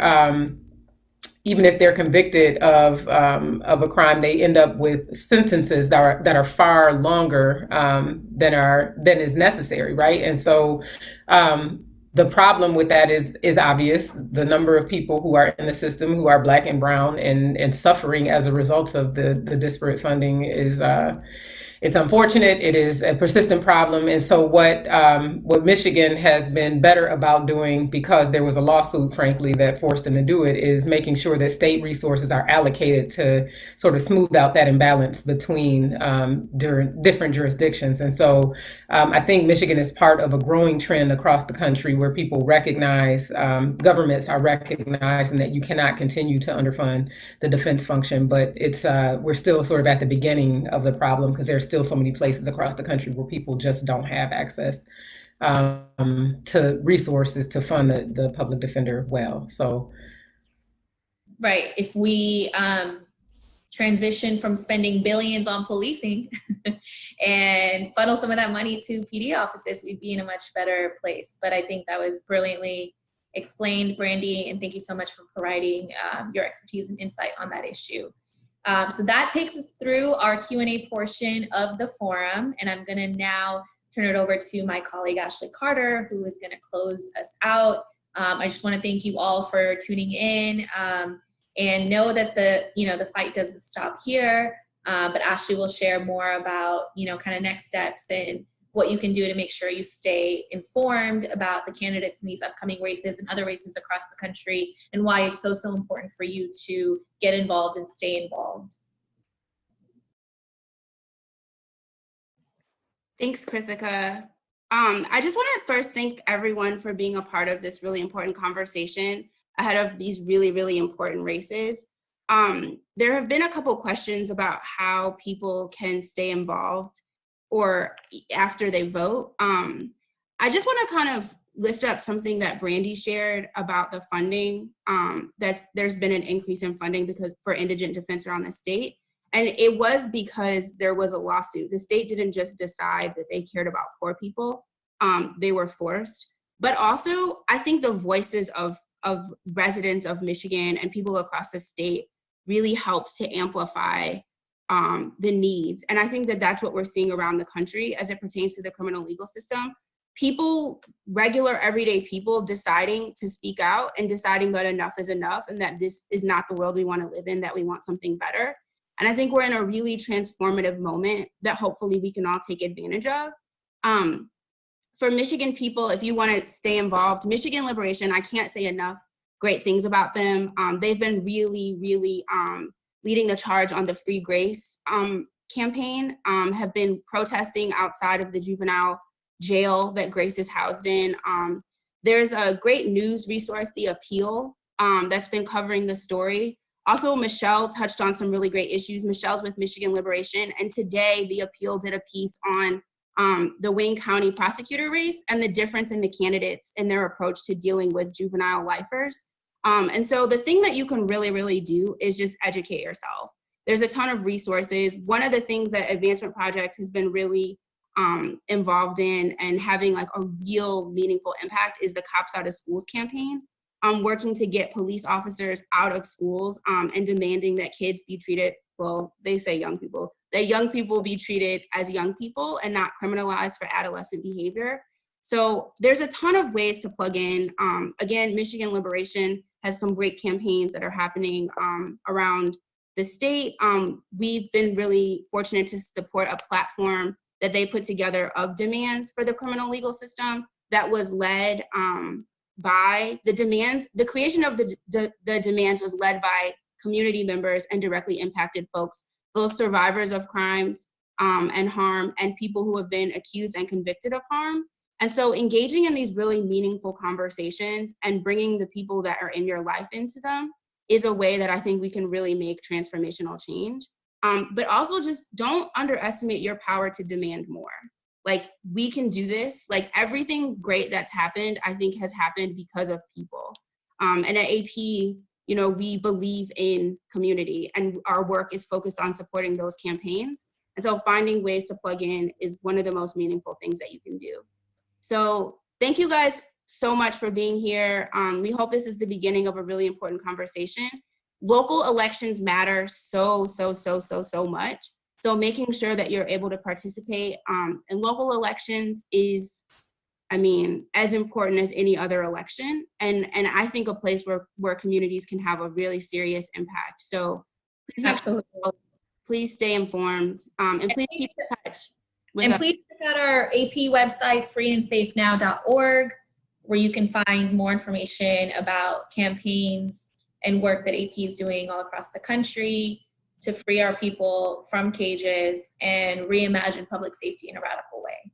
even if they're convicted of a crime, they end up with sentences that are far longer than is necessary, right? And so the problem with that is obvious. The number of people who are in the system who are Black and brown and suffering as a result of the disparate funding is it's unfortunate. It is a persistent problem. And so what Michigan has been better about doing, because there was a lawsuit, frankly, that forced them to do it, is making sure that state resources are allocated to sort of smooth out that imbalance between different jurisdictions. And so I think Michigan is part of a growing trend across the country where people recognize, governments are recognizing that you cannot continue to underfund the defense function, but we're still sort of at the beginning of the problem because there's still so many places across the country where people just don't have access to resources to fund the public defender well. So, right, if we transition from spending billions on policing and funnel some of that money to PD offices, we'd be in a much better place. But I think that was brilliantly explained, Brandy, and thank you so much for providing your expertise and insight on that issue. So that takes us through our Q&A portion of the forum, and I'm going to now turn it over to my colleague Ashley Carter, who is going to close us out. I just want to thank you all for tuning in, and know that the fight doesn't stop here. But Ashley will share more about kind of next steps and what you can do to make sure you stay informed about the candidates in these upcoming races and other races across the country, and why it's so important for you to get involved and stay involved. Thanks, Krithika. I just want to first thank everyone for being a part of this really important conversation ahead of these really, really important races. There have been a couple questions about how people can stay involved or after they vote. I just want to kind of lift up something that Brandy shared about the funding. There's been an increase in funding because for indigent defense around the state. And it was because there was a lawsuit. The state didn't just decide that they cared about poor people. They were forced. But also, I think the voices of residents of Michigan and people across the state really helped to amplify the needs. And I think that that's what we're seeing around the country as it pertains to the criminal legal system. People, regular everyday people, deciding to speak out and deciding that enough is enough and that this is not the world we want to live in, that we want something better. And I think we're in a really transformative moment that hopefully we can all take advantage of. For Michigan people, if you want to stay involved, Michigan Liberation, I can't say enough great things about them. They've been really, really leading the charge on the Free Grace campaign, have been protesting outside of the juvenile jail that Grace is housed in. There's a great news resource, The Appeal, that's been covering the story. Also, Michelle touched on some really great issues. Michelle's with Michigan Liberation, and today The Appeal did a piece on the Wayne County prosecutor race and the difference in the candidates and their approach to dealing with juvenile lifers. And so the thing that you can really, really do is just educate yourself. There's a ton of resources. One of the things that Advancement Project has been really involved in and having like a real meaningful impact is the Cops Out of Schools campaign. Working to get police officers out of schools and demanding that kids be treated, well, they say young people, that young people be treated as young people and not criminalized for adolescent behavior. So there's a ton of ways to plug in. Again, Michigan Liberation has some great campaigns that are happening around the state. We've been really fortunate to support a platform that they put together of demands for the criminal legal system that was led by the demands. The creation of the demands was led by community members and directly impacted folks, those survivors of crimes and harm, and people who have been accused and convicted of harm. And so engaging in these really meaningful conversations and bringing the people that are in your life into them is a way that I think we can really make transformational change. But also just don't underestimate your power to demand more. Like, we can do this. Like, everything great that's happened, I think, has happened because of people. And at AP, you know, we believe in community, and our work is focused on supporting those campaigns. And so finding ways to plug in is one of the most meaningful things that you can do. So thank you guys so much for being here. We hope this is the beginning of a really important conversation. Local elections matter so much. So making sure that you're able to participate in local elections is, I mean, as important as any other election. And I think a place where communities can have a really serious impact. So please, absolutely, please stay informed and please keep in touch. And please check out our AP website, freeandsafenow.org, where you can find more information about campaigns and work that AP is doing all across the country to free our people from cages and reimagine public safety in a radical way.